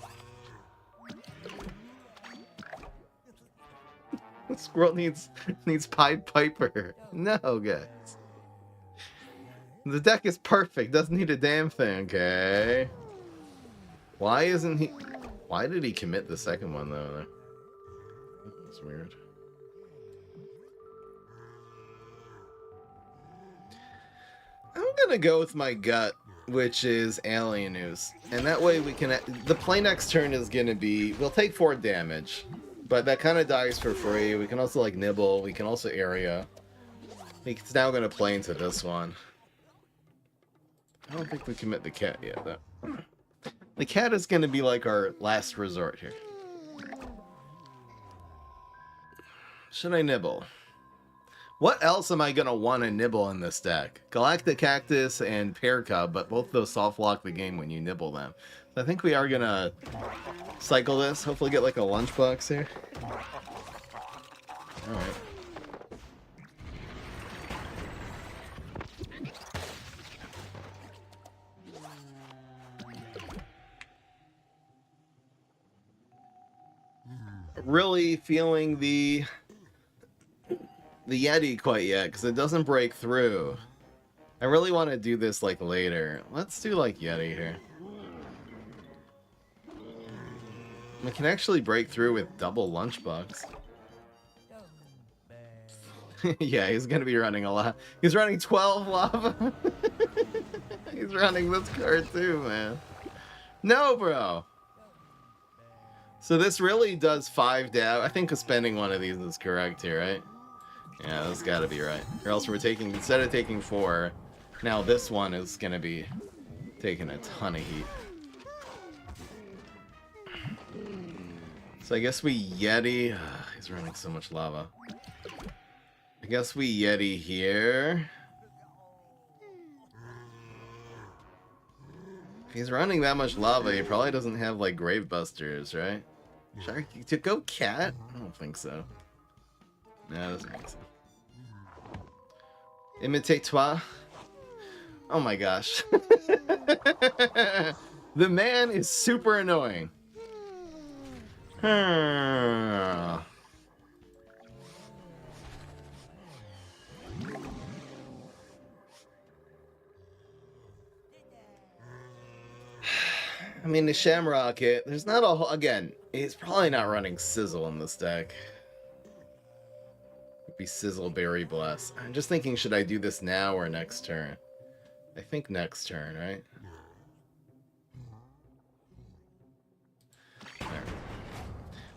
The squirrel needs Pied Piper. No, guys. The deck is perfect. Doesn't need a damn thing, okay? Why isn't he... Why did he commit the second one, though? That's weird. I'm gonna go with my gut, which is Alien News. And that way we can... The play next turn is gonna be... We'll take 4 damage. But that kind of dies for free. We can also, like, nibble. We can also area. It's now gonna play into this one. I don't think we commit the cat yet, though. The cat is going to be like our last resort here. Should I nibble? What else am I going to want to nibble in this deck? Galactic Cactus and Pear Cub, but both those soft lock the game when you nibble them. So I think we are going to cycle this. Hopefully get like a lunchbox here. Alright. Really feeling the Yeti quite yet, because it doesn't break through. I really want to do this like later. Let's do like Yeti here. We can actually break through with double lunchbox. Yeah, he's gonna be running a lot. He's running 12 lava. He's running this card too, man. No, bro. So this really does 5 dab. I think spending one of these is correct here, right? Yeah, that's gotta be right. Or else we're taking, instead of taking 4, now this one is gonna be taking a ton of heat. So I guess we Yeti. He's running so much lava. I guess we Yeti here. If he's running that much lava, he probably doesn't have like grave busters, right? Should I to go cat? I don't think so. No, that doesn't make sense. Imitate toi. Oh my gosh. The man is super annoying. I mean, the Shamrock, there's not a whole... Again, he's probably not running Sizzle in this deck. It'd be Sizzle, Berry Bless. I'm just thinking, should I do this now or next turn? I think next turn, right?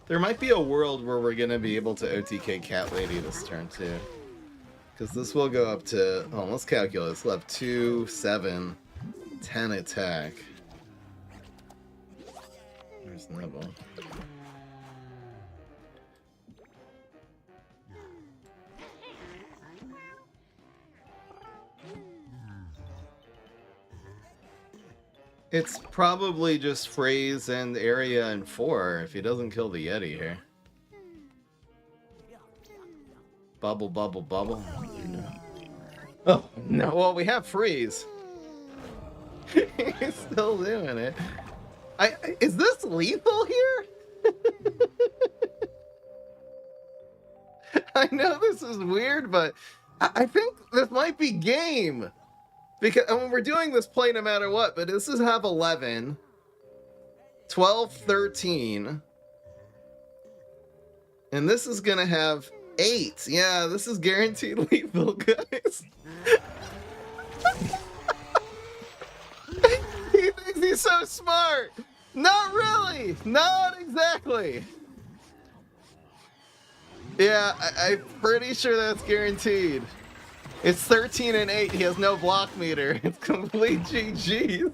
There might be a world where we're going to be able to OTK Cat Lady this turn, too. Because this will go up to... Oh, let's calculate. This will have 2, 7, 10 attack. There's Nibble. It's probably just phrase and area and 4 if he doesn't kill the Yeti here. Bubble, bubble, bubble. Oh, no. Well, we have freeze. He's still doing it. Is this lethal here? I know this is weird, but I think this might be game. Because I mean, we're doing this play no matter what, but this is have 11, 12, 13. And this is gonna have 8. Yeah, this is guaranteed lethal, guys. He thinks he's so smart. Not really. Not exactly. Yeah, I'm pretty sure that's guaranteed. It's 13 and 8. He has no block meter. It's complete GG.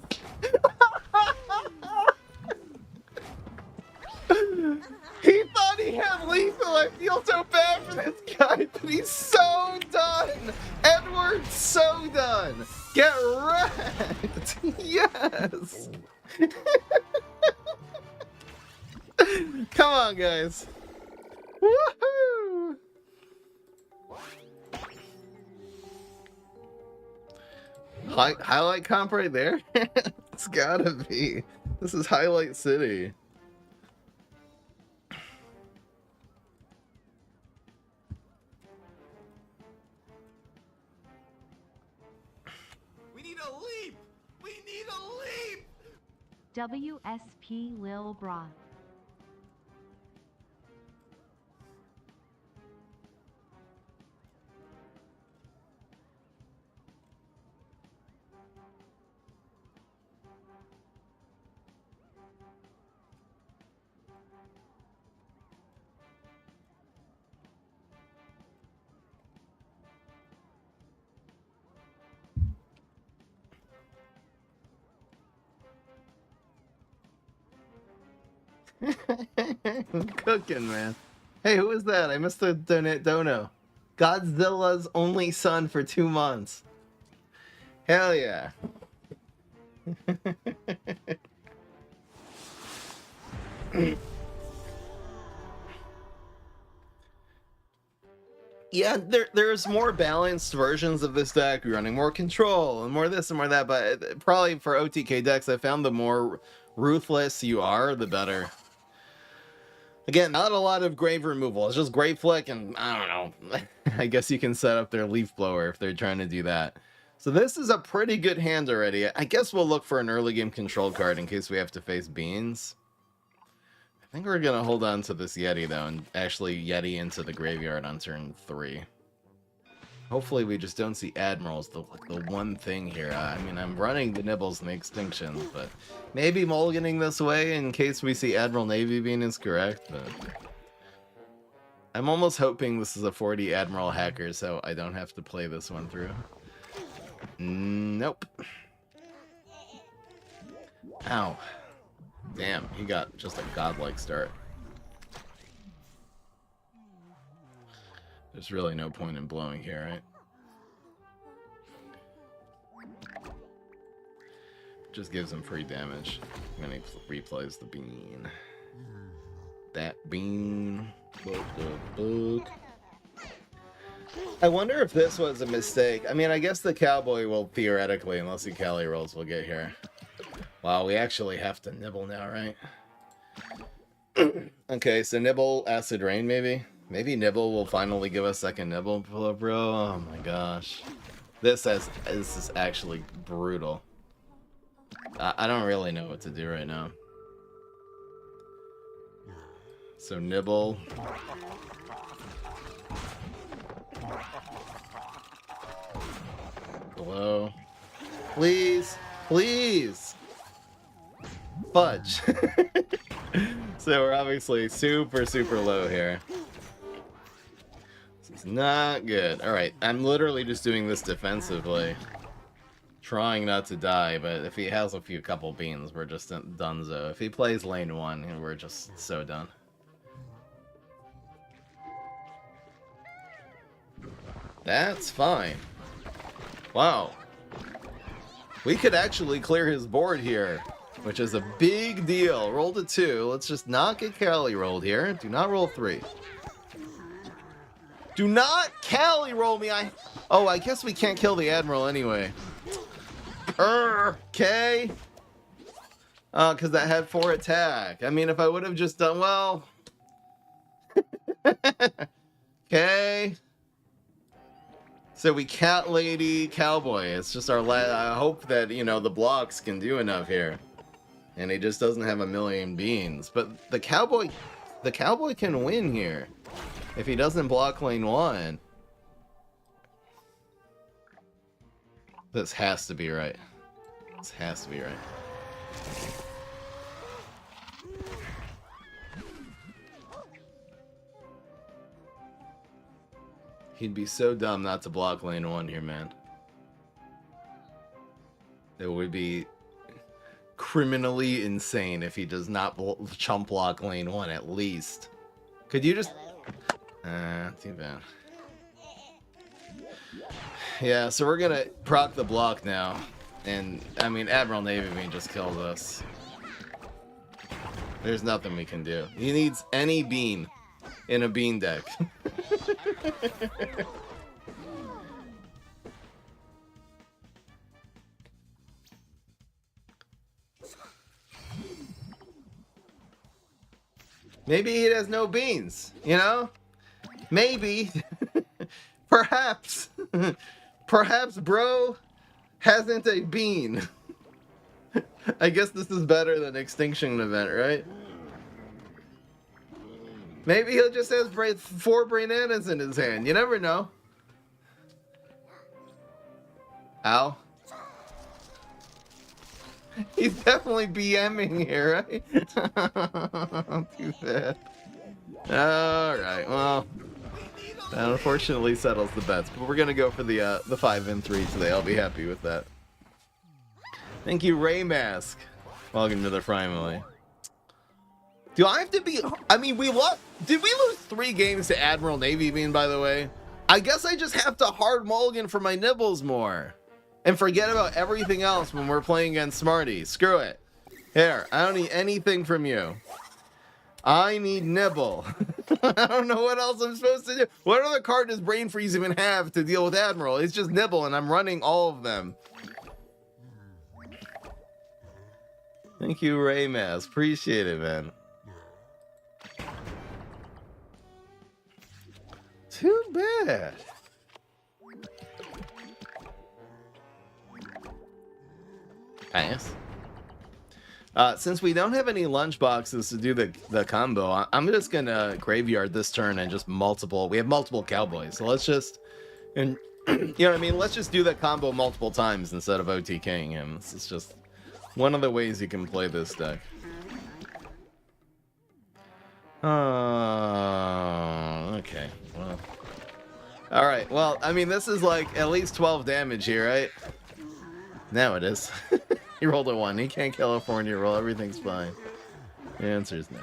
He thought he had lethal. I feel so bad for this guy, but he's so done. Edward's so done. Get wrecked. Yes. Come on, guys. Woohoo! Highlight comp right there? It's gotta be. This is Highlight City. We need a leap! We need a leap! WSP Lil Bra. Cooking, man. Hey, who is that? I missed the dono. Godzilla's only son for 2 months. Hell yeah. Yeah, there's more balanced versions of this deck, running more control and more this and more that, but probably for OTK decks, I found the more ruthless you are, the better. Again, not a lot of grave removal. It's just Grave Flick, and I don't know. I guess you can set up their Leaf Blower if they're trying to do that. So this is a pretty good hand already. I guess we'll look for an early game control card in case we have to face Beans. I think we're going to hold on to this Yeti, though, and actually Yeti into the graveyard on turn 3. Hopefully we just don't see Admirals, the one thing here. I mean, I'm running the Nibbles and the Extinctions, but maybe mulliganing this way in case we see Admiral Navy Bean is correct, but I'm almost hoping this is a 40 Admiral Hacker, so I don't have to play this one through. Nope. Ow. Damn, he got just a godlike start. There's really no point in blowing here, right? Just gives him free damage when he replays the bean. That bean. Book. I wonder if this was a mistake. I mean, I guess the Cowboy will theoretically, unless he Cali rolls, will get here. Wow, we actually have to nibble now, right? Okay, so nibble, acid rain, maybe? Maybe nibble will finally give us second nibble, bro. Oh my gosh. This is actually brutal. I don't really know what to do right now. So nibble. Blow. Please. Please. Fudge. So we're obviously super low here. This is not good. Alright, I'm literally just doing this defensively. Trying not to die, but if he has a couple beans, we're just donezo. If he plays lane 1, we're just so done. That's fine. Wow. We could actually clear his board here, which is a big deal. Rolled a 2. Let's just not get Cali rolled here. Do not roll 3. Do not Cali roll me. Oh, I guess we can't kill the Admiral anyway. Okay. Because that had 4 attack. I mean, if I would have just done, well. Okay. So we cat lady cowboy. It's just our I hope that, you know, the blocks can do enough here. And he just doesn't have a million beans. But the cowboy can win here. If he doesn't block lane 1. This has to be right. This has to be right. He'd be so dumb not to block lane 1 here, man. It would be criminally insane if he does not chump block lane 1 at least. Could you just... too bad. Yeah, so we're gonna proc the block now. And, I mean, Admiral Navy Bean just killed us. There's nothing we can do. He needs any bean in a bean deck. Maybe he has no beans, you know? Maybe. Perhaps. Perhaps bro hasn't a bean. I guess this is better than Extinction Event, right? Maybe he'll just have 4 bananas in his hand. You never know. Ow. He's definitely BMing here, right? Too bad. Alright, well, that unfortunately settles the bets. But we're going to go for the 5 and 3 today. I'll be happy with that. Thank you, Raymask. Welcome to the family. Do I have to be... I mean, we lost... Did we lose 3 games to Admiral Navy Bean, by the way? I guess I just have to hard mulligan for my nibbles more. And forget about everything else when we're playing against Smarty. Screw it. Here, I don't need anything from you. I need nibble. I don't know what else I'm supposed to do. What other card does Brain Freeze even have to deal with Admiral? It's just nibble, and I'm running all of them. Thank you, Raymas. Appreciate it, man. Too bad. Pass. Since we don't have any lunch boxes to do the combo, I'm just gonna graveyard this turn and just multiple. We have multiple cowboys, so let's just, and you know what I mean. Let's just do that combo multiple times instead of OTKing him. This is just one of the ways you can play this deck. Okay. Well. All right. Well, I mean, this is like at least 12 damage here, right? Now it is. He rolled a 1. He can't California roll. Everything's fine. The answer is no.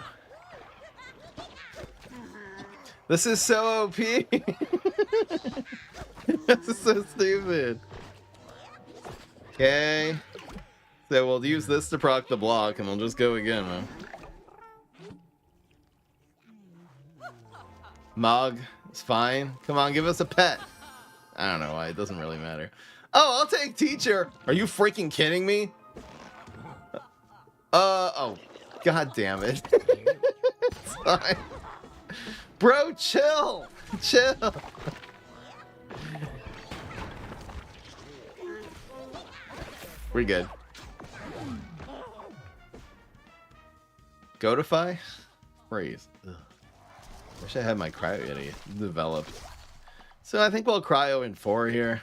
This is so OP. This is so stupid. Okay. So we'll use this to proc the block, and we'll just go again, man. Mog is fine. Come on, give us a pet. I don't know why. It doesn't really matter. Oh, I'll take teacher. Are you freaking kidding me? Oh. God damn it. It's fine. Bro, chill. Chill. We're good. Godify? Freeze. Ugh. Wish I had my cryo yet developed. So I think we'll cryo in 4 here.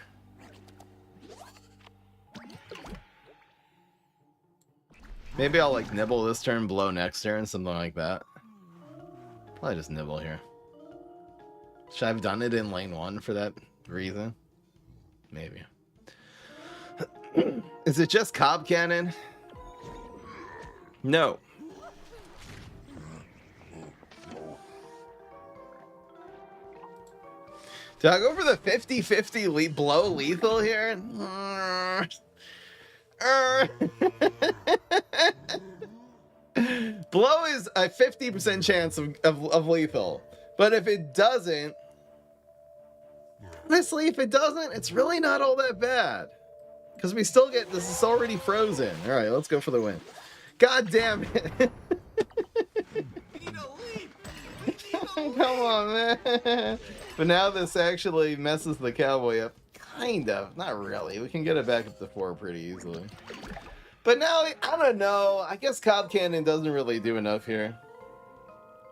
Maybe I'll like nibble this turn, blow next turn, something like that. Probably just nibble here. Should I have done it in lane 1 for that reason? Maybe. Is it just Cobb Cannon? No. Do I go for the 50-50 blow lethal here? Blow is a 50% chance of lethal. But if it doesn't... Honestly, if it doesn't, it's really not all that bad. Because we still get... This is already frozen. Alright, let's go for the win. God damn it. We need a leap. We need a leap. Come on, man. But now this actually messes the cowboy up. Kind of. Not really. We can get it back up to 4 pretty easily. But now, I don't know. I guess Cob Cannon doesn't really do enough here.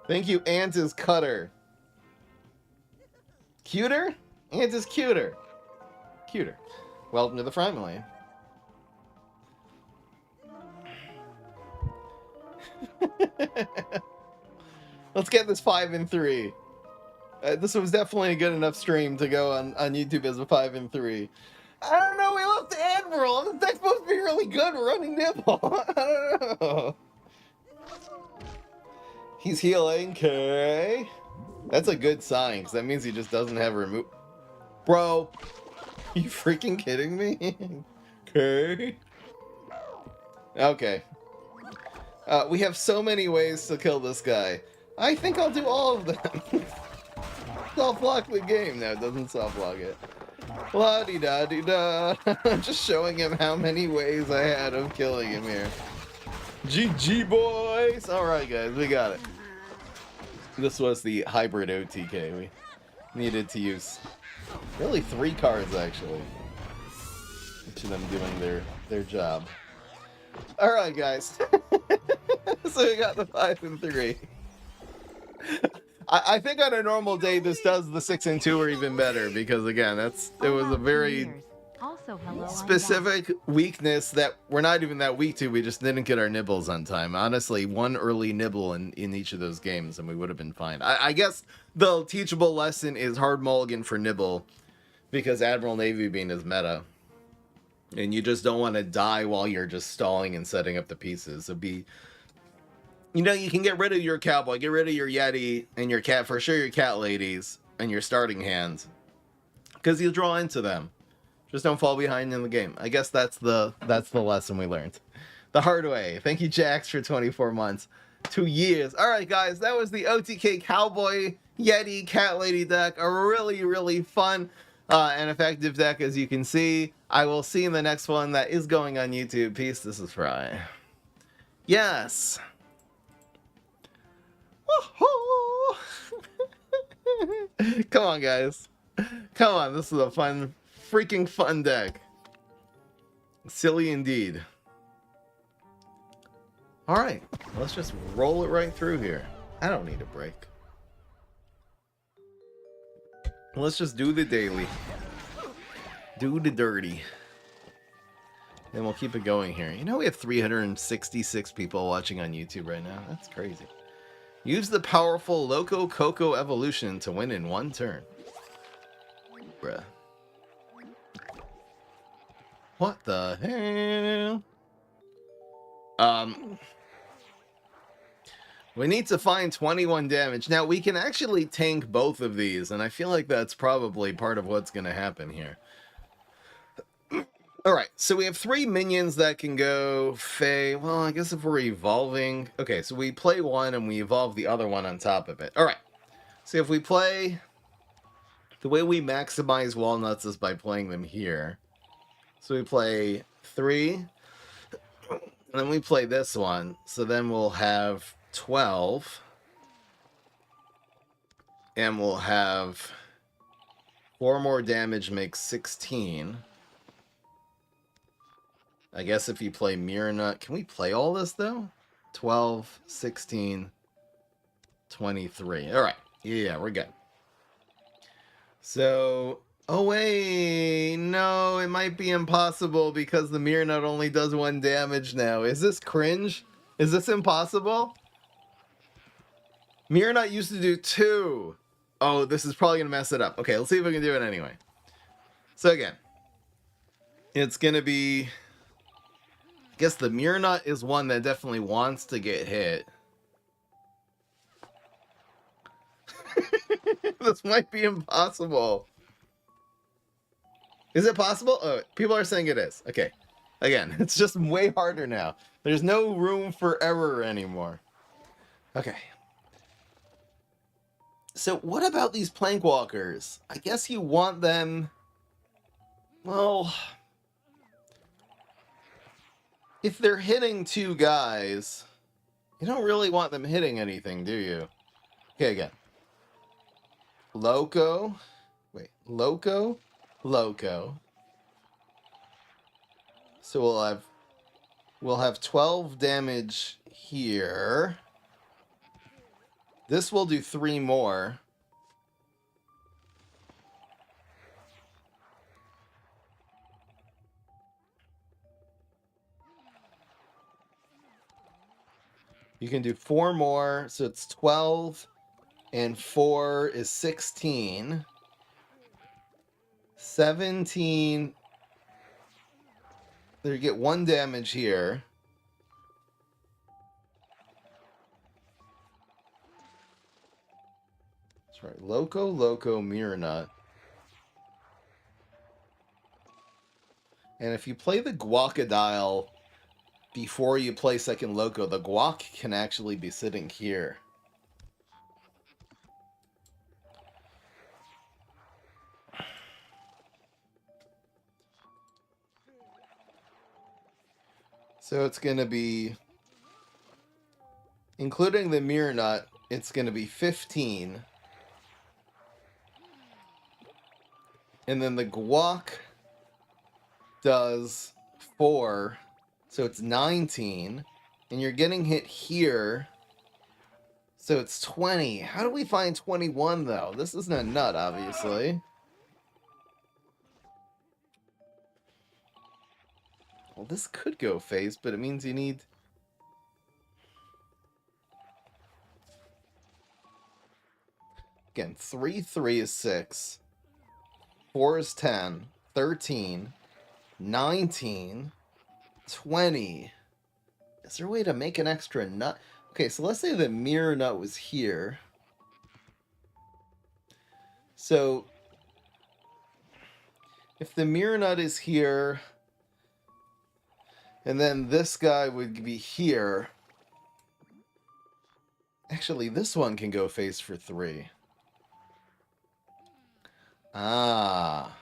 Thank you, Ant is cutter. Cuter? Ant is cuter. Cuter. Welcome to the family. Let's get this 5 and 3. This was definitely a good enough stream to go on YouTube as a 5 and 3. I don't know, we left the Admiral. That's supposed to be really good running nipple. I don't know. He's healing, okay. That's a good sign, because that means he just doesn't have remove. Bro, are you freaking kidding me? Okay. Okay. We have so many ways to kill this guy. I think I'll do all of them. Soft lock the game. No, it doesn't soft lock it. La-di-da-di-da. Just showing him how many ways I had of killing him here. GG, boys! Alright, guys, we got it. This was the hybrid OTK. We needed to use really 3 cards, actually. Each of them doing their job. Alright, guys. So we got the 5 and 3. I think on a normal day this does the 6 and 2 or even better, because again, it was a very also, hello, specific weakness that we're not even that weak to. We just didn't get our nibbles on time. Honestly, one early nibble in each of those games and we would have been fine. I guess the teachable lesson is hard mulligan for nibble, because Admiral Navy Bean is meta. And you just don't want to die while you're just stalling and setting up the pieces. So you know, you can get rid of your Cowboy, get rid of your Yeti and your cat, for sure your cat ladies and your starting hands, because you'll draw into them. Just don't fall behind in the game. I guess that's the lesson we learned the hard way. Thank you, Jax, for 24 months, 2 years. All right, guys, that was the OTK Cowboy Yeti cat lady deck. A really, really fun and effective deck, as you can see. I will see you in the next one that is going on YouTube. Peace. This is Fry. Yes. Come on, guys. Come on, this is a fun, freaking fun deck. Silly indeed. Alright, let's just roll it right through here. I don't need a break. Let's just do the daily. Do the dirty. And we'll keep it going here. You know, we have 366 people watching on YouTube right now. That's crazy. Use the powerful Loco Coco evolution to win in 1 turn. Bruh. What the hell? We need to find 21 damage. Now, we can actually tank both of these, and I feel like that's probably part of what's going to happen here. Alright, so we have 3 minions that can go Fey. Well, I guess if we're evolving... Okay, so we play one and we evolve the other one on top of it. Alright, so if we play... The way we maximize walnuts is by playing them here. So we play 3, and then we play this one. So then we'll have 12. And we'll have 4 more damage makes 16. I guess if you play Mirror Nut... Can we play all this, though? 12, 16, 23. Alright. Yeah, we're good. So... Oh, wait. No, it might be impossible because the Mirror Nut only does 1 damage now. Is this cringe? Is this impossible? Mirror Nut used to do 2. Oh, this is probably going to mess it up. Okay, let's see if we can do it anyway. So, again. It's going to be... I guess the Mirror Nut is one that definitely wants to get hit. This might be impossible. Is it possible? Oh, people are saying it is. Okay. Again, it's just way harder now. There's no room for error anymore. Okay. So what about these Plankwalkers? I guess you want them... Well... If they're hitting 2 guys, you don't really want them hitting anything, do you? Okay, again. Loco. Wait. Loco. Loco. So we'll have 12 damage here. This will do 3 more. You can do 4 more, so it's 12, and 4 is 16. 17. There you get 1 damage here. That's right. Loco, Mirror Nut. And if you play the Guacadile before you play second Loco, the Guac can actually be sitting here. So it's going to be, including the Mirror Nut, it's going to be 15. And then the Guac does 4. So it's 19. And you're getting hit here. So it's 20. How do we find 21, though? This isn't a nut, obviously. Well, this could go face, but it means you need... Again, 3 is 6. 4 is 10. 13. 19. 20. Is there a way to make an extra nut? Okay, so let's say the Mirror Nut was here. So, if the Mirror Nut is here... And then this guy would be here. Actually, this one can go face for 3. Ah.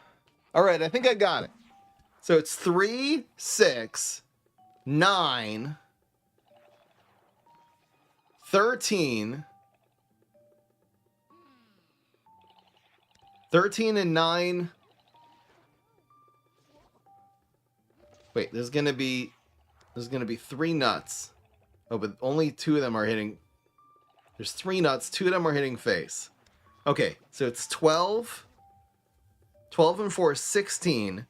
Alright, I think I got it. So it's 3, 6, 9, 13. 13 and 9. Wait, there's gonna be 3 nuts. Oh, but only 2 of them are hitting. There's 3 nuts, 2 of them are hitting face. Okay, so it's 12. 12 and 4 is 16.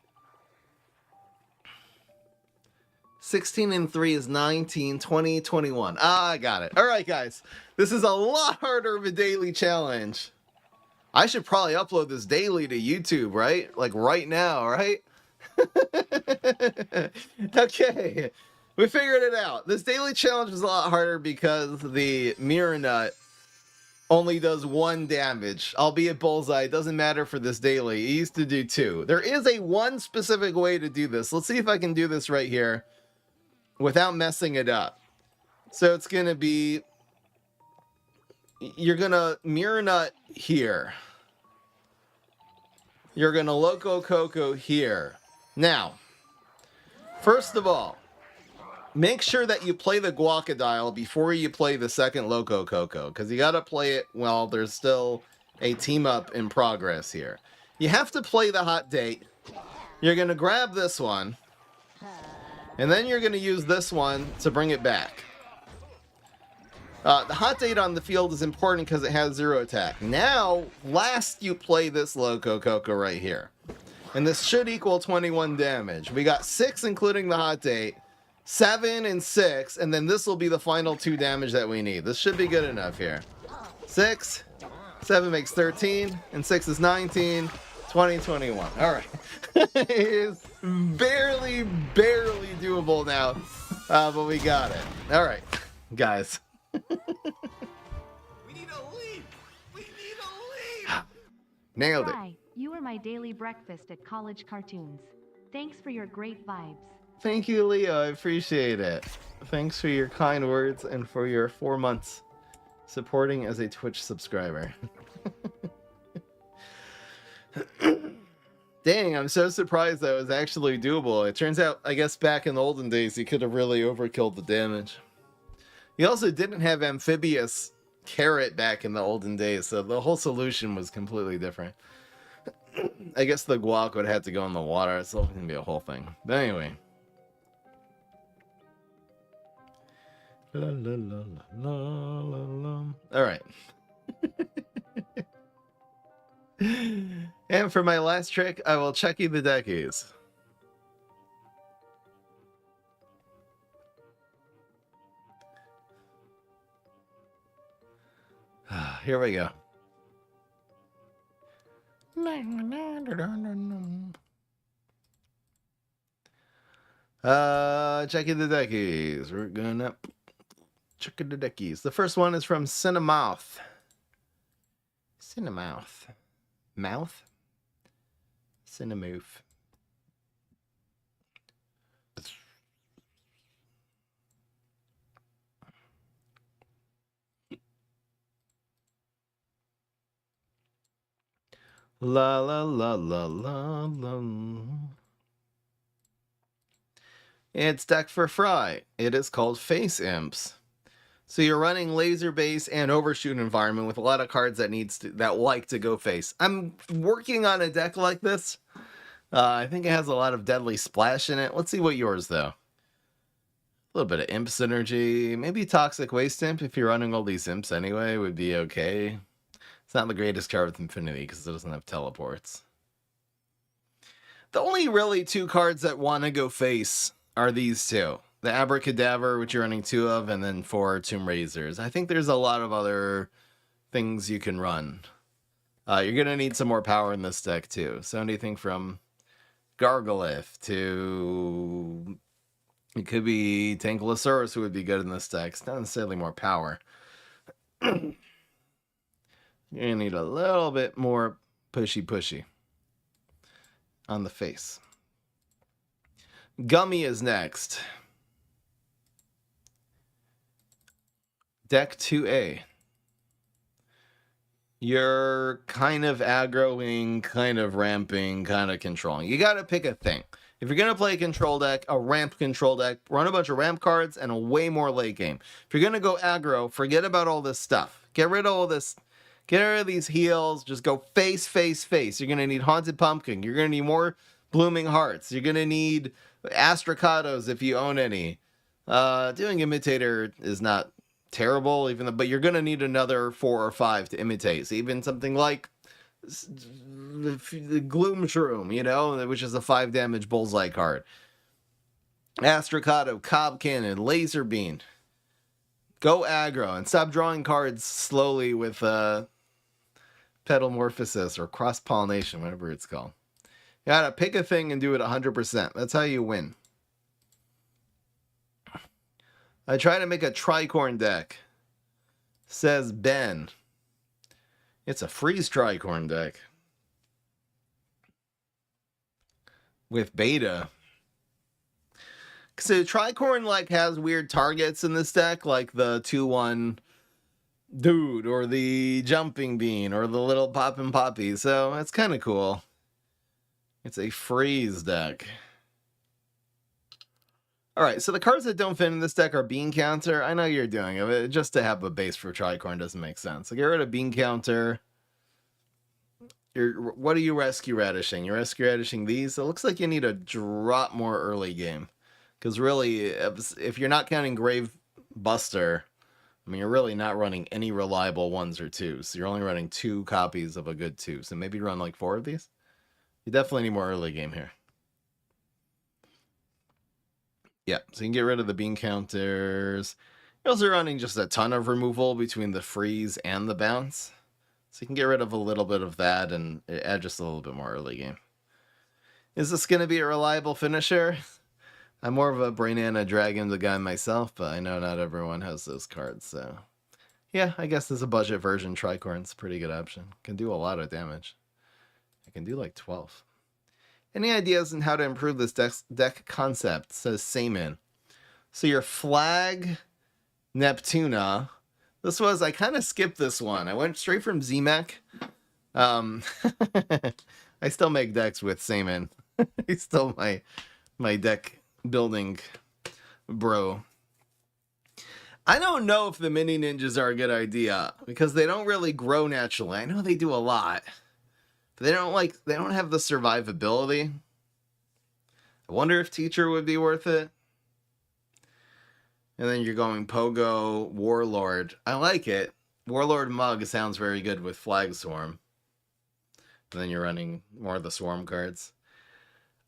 16 and 3 is 19, 20, 21. Ah, I got it. All right, guys. This is a lot harder of a daily challenge. I should probably upload this daily to YouTube, right? Like right now, right? Okay, we figured it out. This daily challenge is a lot harder because the Mirror Nut only does 1 damage, albeit bullseye. It doesn't matter for this daily. It used to do 2. There is a 1 specific way to do this. Let's see if I can do this right here without messing it up. So it's gonna be, you're gonna Mirror Nut here. You're gonna Loco Coco here. Now, first of all, make sure that you play the Guacadile before you play the second Loco Coco, because you got to play it while there's still a team up in progress here. You have to play the Hot Date. You're going to grab this one, and then you're going to use this one to bring it back. The Hot Date on the field is important because it has 0 attack. Now, last you play this Loco Coco right here. And this should equal 21 damage. We got 6 including the Hot Date, 7 and 6, and then this will be the final 2 damage that we need. This should be good enough here. 6, 7 makes 13, and 6 is 19, 20, 21. All right. It is barely doable now, but we got it. All right, guys. We need a leap! We need a leap! Nailed it. Hi, you were my daily breakfast at college cartoons. Thanks for your great vibes. Thank you, Leo. I appreciate it. Thanks for your kind words and for your 4 months supporting as a Twitch subscriber. Dang, I'm so surprised that was actually doable. It turns out, I guess back in the olden days, you could have really overkilled the damage. You also didn't have amphibious carrot back in the olden days, so the whole solution was completely different. I guess the guac would have to go in the water. It's going to be a whole thing. But anyway. La, la, la, la, la, la. All right. And for my last trick, I will check you the deckies. Here we go. Checking the deckies. We're gonna check the deckies. The first one is from Cinemouth. Cinemouth. Mouth? Cinemouth. La la la la la la. It's decked for Fry. It is called Face Imps. So you're running laser base and overshoot environment with a lot of cards that like to go face. I'm working on a deck like this. I think it has a lot of deadly splash in it. Let's see what yours though. A little bit of imp synergy, maybe toxic waste imp if you're running all these imps anyway would be okay. It's not the greatest card with Infinity because it doesn't have teleports. The only really two cards that want to go face are these two. The Abracadaver, which you're running 2 of, and then 4 Tomb Razors. I think there's a lot of other things you can run. You're going to need some more power in this deck too. So anything from Gargolith to... It could be Tankylosaurus who would be good in this deck. It's not necessarily more power. You're going to need a little bit more pushy on the face. Gummy is next. Deck 2A. You're kind of aggroing, kind of ramping, kind of controlling. You got to pick a thing. If you're going to play a control deck, a ramp control deck, run a bunch of ramp cards and a way more late game. If you're going to go aggro, forget about all this stuff. Get rid of all this. Get rid of these heals. Just go face. You're going to need Haunted Pumpkin. You're going to need more Blooming Hearts. You're going to need Astracados if you own any. Doing Imitator is not terrible, but you're going to need another 4 or 5 to imitate. So even something like the Gloom Shroom, which is a 5 damage bullseye card. Astracado, Cob Cannon, Laser Beam. Go aggro and stop drawing cards slowly with Petalmorphosis or Cross Pollination, whatever it's called. You gotta pick a thing and do it 100%. That's how you win. I try to make a Tricorn deck. Says Ben. It's a freeze Tricorn deck. With beta. So Tricorn has weird targets in this deck, like the 2/1 dude, or the jumping bean, or the little poppin' poppy. So that's kind of cool. It's a freeze deck. Alright, so the cards that don't fit in this deck are Bean Counter. I know you're doing it. Just to have a base for Tricorn doesn't make sense. So get rid of Bean Counter. What are you rescue radishing? You're rescue radishing these? It looks like you need a drop more early game. Because really, if you're not counting Grave Buster, you're really not running any reliable 1s or 2s. So you're only running 2 copies of a good 2. So maybe run 4 of these? You definitely need more early game here. Yeah, so you can get rid of the Bean Counters. You're also running just a ton of removal between the freeze and the bounce. So you can get rid of a little bit of that and add just a little bit more early game. Is this going to be a reliable finisher? I'm more of a Brainana Dragon guy myself, but I know not everyone has those cards, so... Yeah, I guess there's a budget version. Tricorn's a pretty good option. Can do a lot of damage. I can do 12. Any ideas on how to improve this deck concept? Says Saman. So your Flag Neptuna. I kind of skipped this one. I went straight from Z-Mech. I still make decks with Saman. He's still my deck building bro. I don't know if the mini ninjas are a good idea because they don't really grow naturally. I know they do a lot, They don't have the survivability. I wonder if Teacher would be worth it. And then you're going Pogo, Warlord. I like it. Warlord Mug sounds very good with Flag Swarm. And then you're running more of the Swarm cards.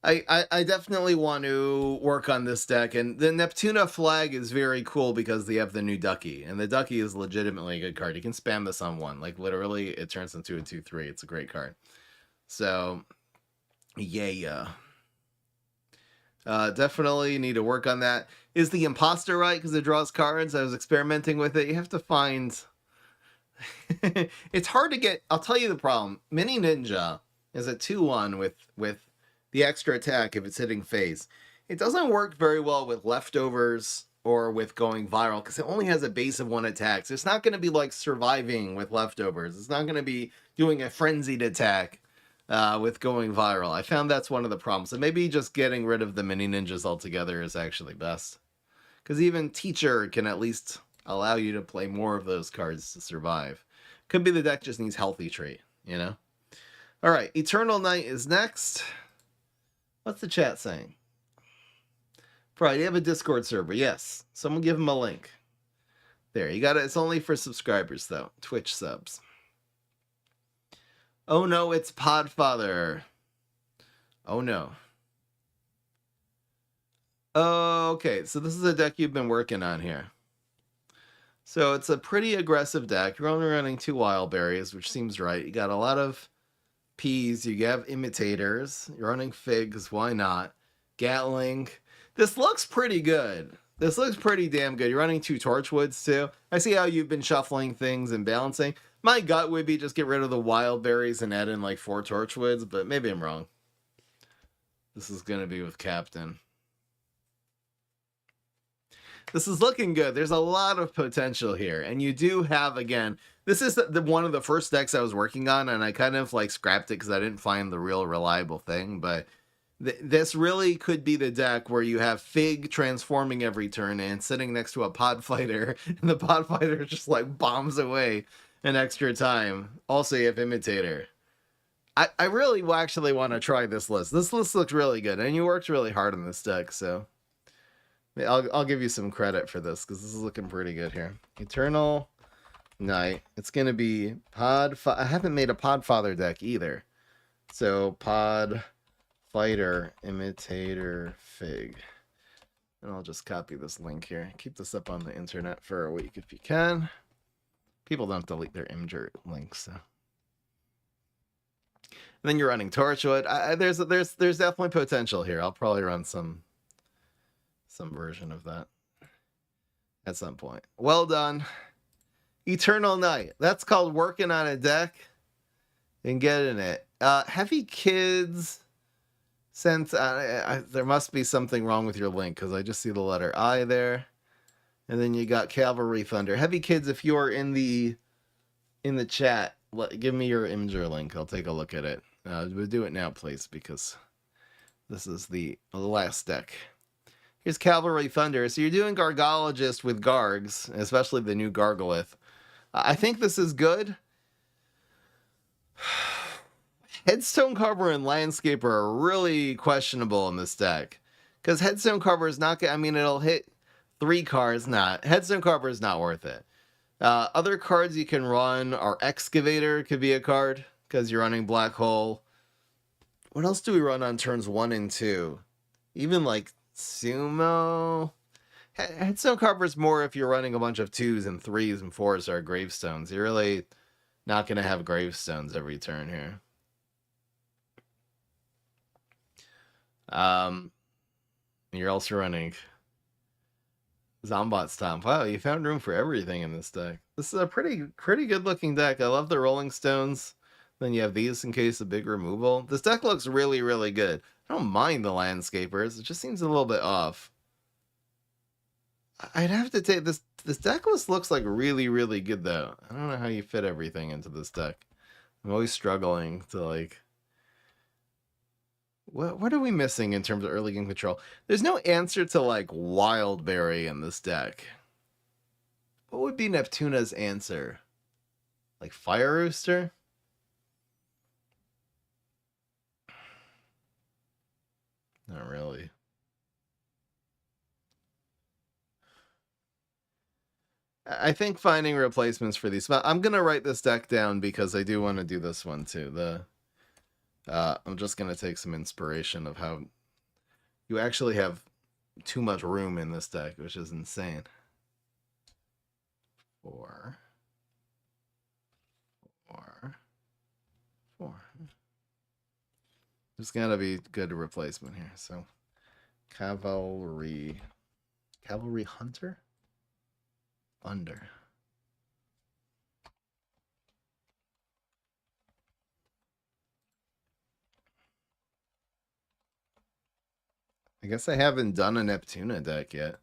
I definitely want to work on this deck. And the Neptuna Flag is very cool because they have the new Ducky. And the Ducky is legitimately a good card. You can spam this on one. Like, literally, it turns into a 2/3. It's a great card. So, yeah. Definitely need to work on that. Is the Imposter right? Because it draws cards. I was experimenting with it. You have to find... It's hard to get... I'll tell you the problem. Mini Ninja is a 2/1 with the extra attack if it's hitting face. It doesn't work very well with leftovers or with going viral because it only has a base of 1 attack. So it's not going to be like surviving with leftovers. It's not going to be doing a frenzied attack with going viral. I found that's one of the problems. So maybe just getting rid of the mini ninjas altogether is actually best. Because even Teacher can at least allow you to play more of those cards to survive. Could be the deck just needs Healthy Trait, you know? Alright, Eternal Night is next. What's the chat saying? Friday, you have a Discord server. Yes. Someone give him a link. There, you got it. It's only for subscribers, though. Twitch subs. Oh no, it's Podfather. Oh no. Okay, so this is a deck you've been working on here. So it's a pretty aggressive deck. You're only running 2 Wild Berries, which seems right. You got a lot of P's. You have Imitators. You're running Figs. Why not? Gatling. This looks pretty good. This looks pretty damn good. You're running 2 Torchwoods, too. I see how you've been shuffling things and balancing. My gut would be just get rid of the Wild Berries and add in like 4 Torchwoods, but maybe I'm wrong. This is going to be with Captain. This is looking good. There's a lot of potential here. And you do have, again, this is one of the first decks I was working on, and I kind of like scrapped it because I didn't find the real reliable thing. But this really could be the deck where you have Fig transforming every turn and sitting next to a Pod Fighter, and the Pod Fighter just like bombs away an extra time. Also, you have Imitator. I really actually want to try this list. This list looks really good, and you worked really hard on this deck, so I'll give you some credit for this because this is looking pretty good here. Eternal Night. It's gonna be I haven't made a Podfather deck either, so Pod Fighter, Imitator, Fig. And I'll just copy this link here. Keep this up on the internet for a week if you can. People don't delete their Imgur links, so. And then you're running Torchwood. There's definitely potential here. I'll probably run some version of that at some point. Well done. Eternal Night. That's called working on a deck and getting it. Heavy Kids sent... there must be something wrong with your link because I just see the letter I there. And then you got Cavalry Thunder. Heavy Kids, if you are in the chat, give me your Imgur link. I'll take a look at it. We'll do it now, please, because this is the last deck. Here's Cavalry Thunder. So you're doing Gargologist with Gargs, especially the new Gargolith. I think this is good. Headstone Carver and Landscaper are really questionable in this deck. Because Headstone Carver is not... I mean, it'll hit 3 cards. Headstone Carver is not worth it. Other cards you can run are Excavator could be a card because you're running Black Hole. What else do we run on turns 1 and 2? Even like Sumo. Headstone Carver is more if you're running a bunch of 2s and 3s and 4s are gravestones. You're really not going to have gravestones every turn here. You're also running Zombat Stomp. Wow, you found room for everything in this deck. This is a pretty good looking deck. I love the Rolling Stones. Then you have these in case of big removal. This deck looks really, really good. I don't mind the Landscapers. It just seems a little bit off. I'd have to take this. This deck list looks like really, really good though. I don't know how you fit everything into this deck. I'm always struggling to like... What are we missing in terms of early game control? There's no answer to like Wildberry in this deck. What would be Neptuna's answer? Like Fire Rooster? Not really. I think finding replacements for these. I'm gonna write this deck down because I do want to do this one too. I'm just gonna take some inspiration of how you actually have too much room in this deck, which is insane. 4, 4, 4. There's gotta be good replacement here. So, cavalry hunter, under. I guess I haven't done a Neptuna deck yet.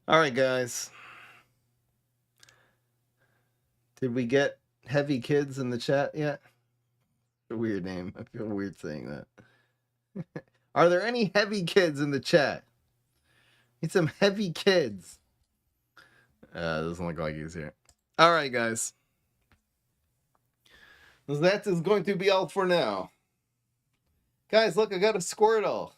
All right, guys. Did we get heavy kids in the chat yet? A weird name. I feel weird saying that. Are there any heavy kids in the chat? Need some heavy kids. Doesn't look like he's here. All right, guys. That is going to be all for now. Guys, look, I got a Squirtle.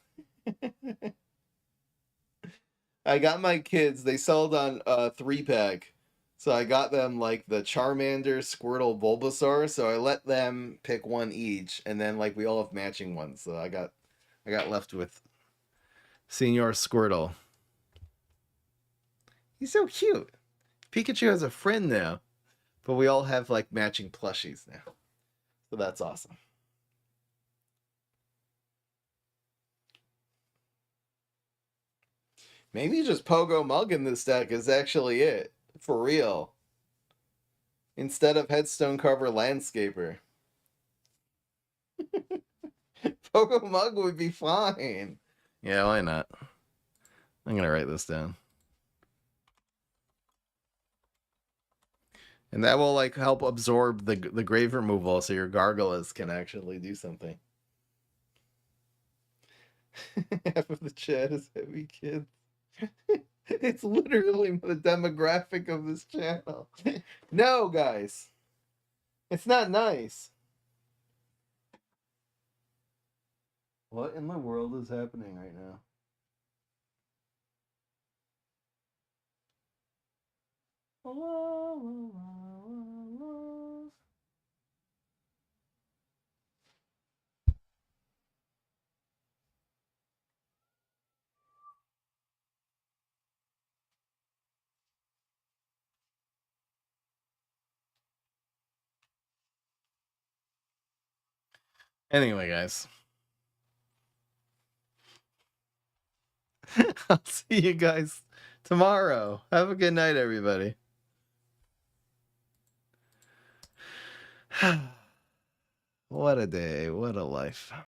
I got my kids. They sold on 3-pack. So I got them like the Charmander, Squirtle, Bulbasaur. So I let them pick one each, and then like we all have matching ones. So I got left with Senior Squirtle. He's so cute. Pikachu has a friend now, but we all have like matching plushies now. So that's awesome. Maybe just Pogo Mug in this deck is actually it. For real. Instead of Headstone Cover Landscaper. Pogo Mug would be fine. Yeah, why not? I'm going to write this down. And that will like help absorb the grave removal so your Gargoyles can actually do something. Half of the chat is heavy kids. It's literally the demographic of this channel. No, guys. It's not nice. What in the world is happening right now? Anyway, guys. I'll see you guys tomorrow. Have a good night, everybody. What a day. What a life.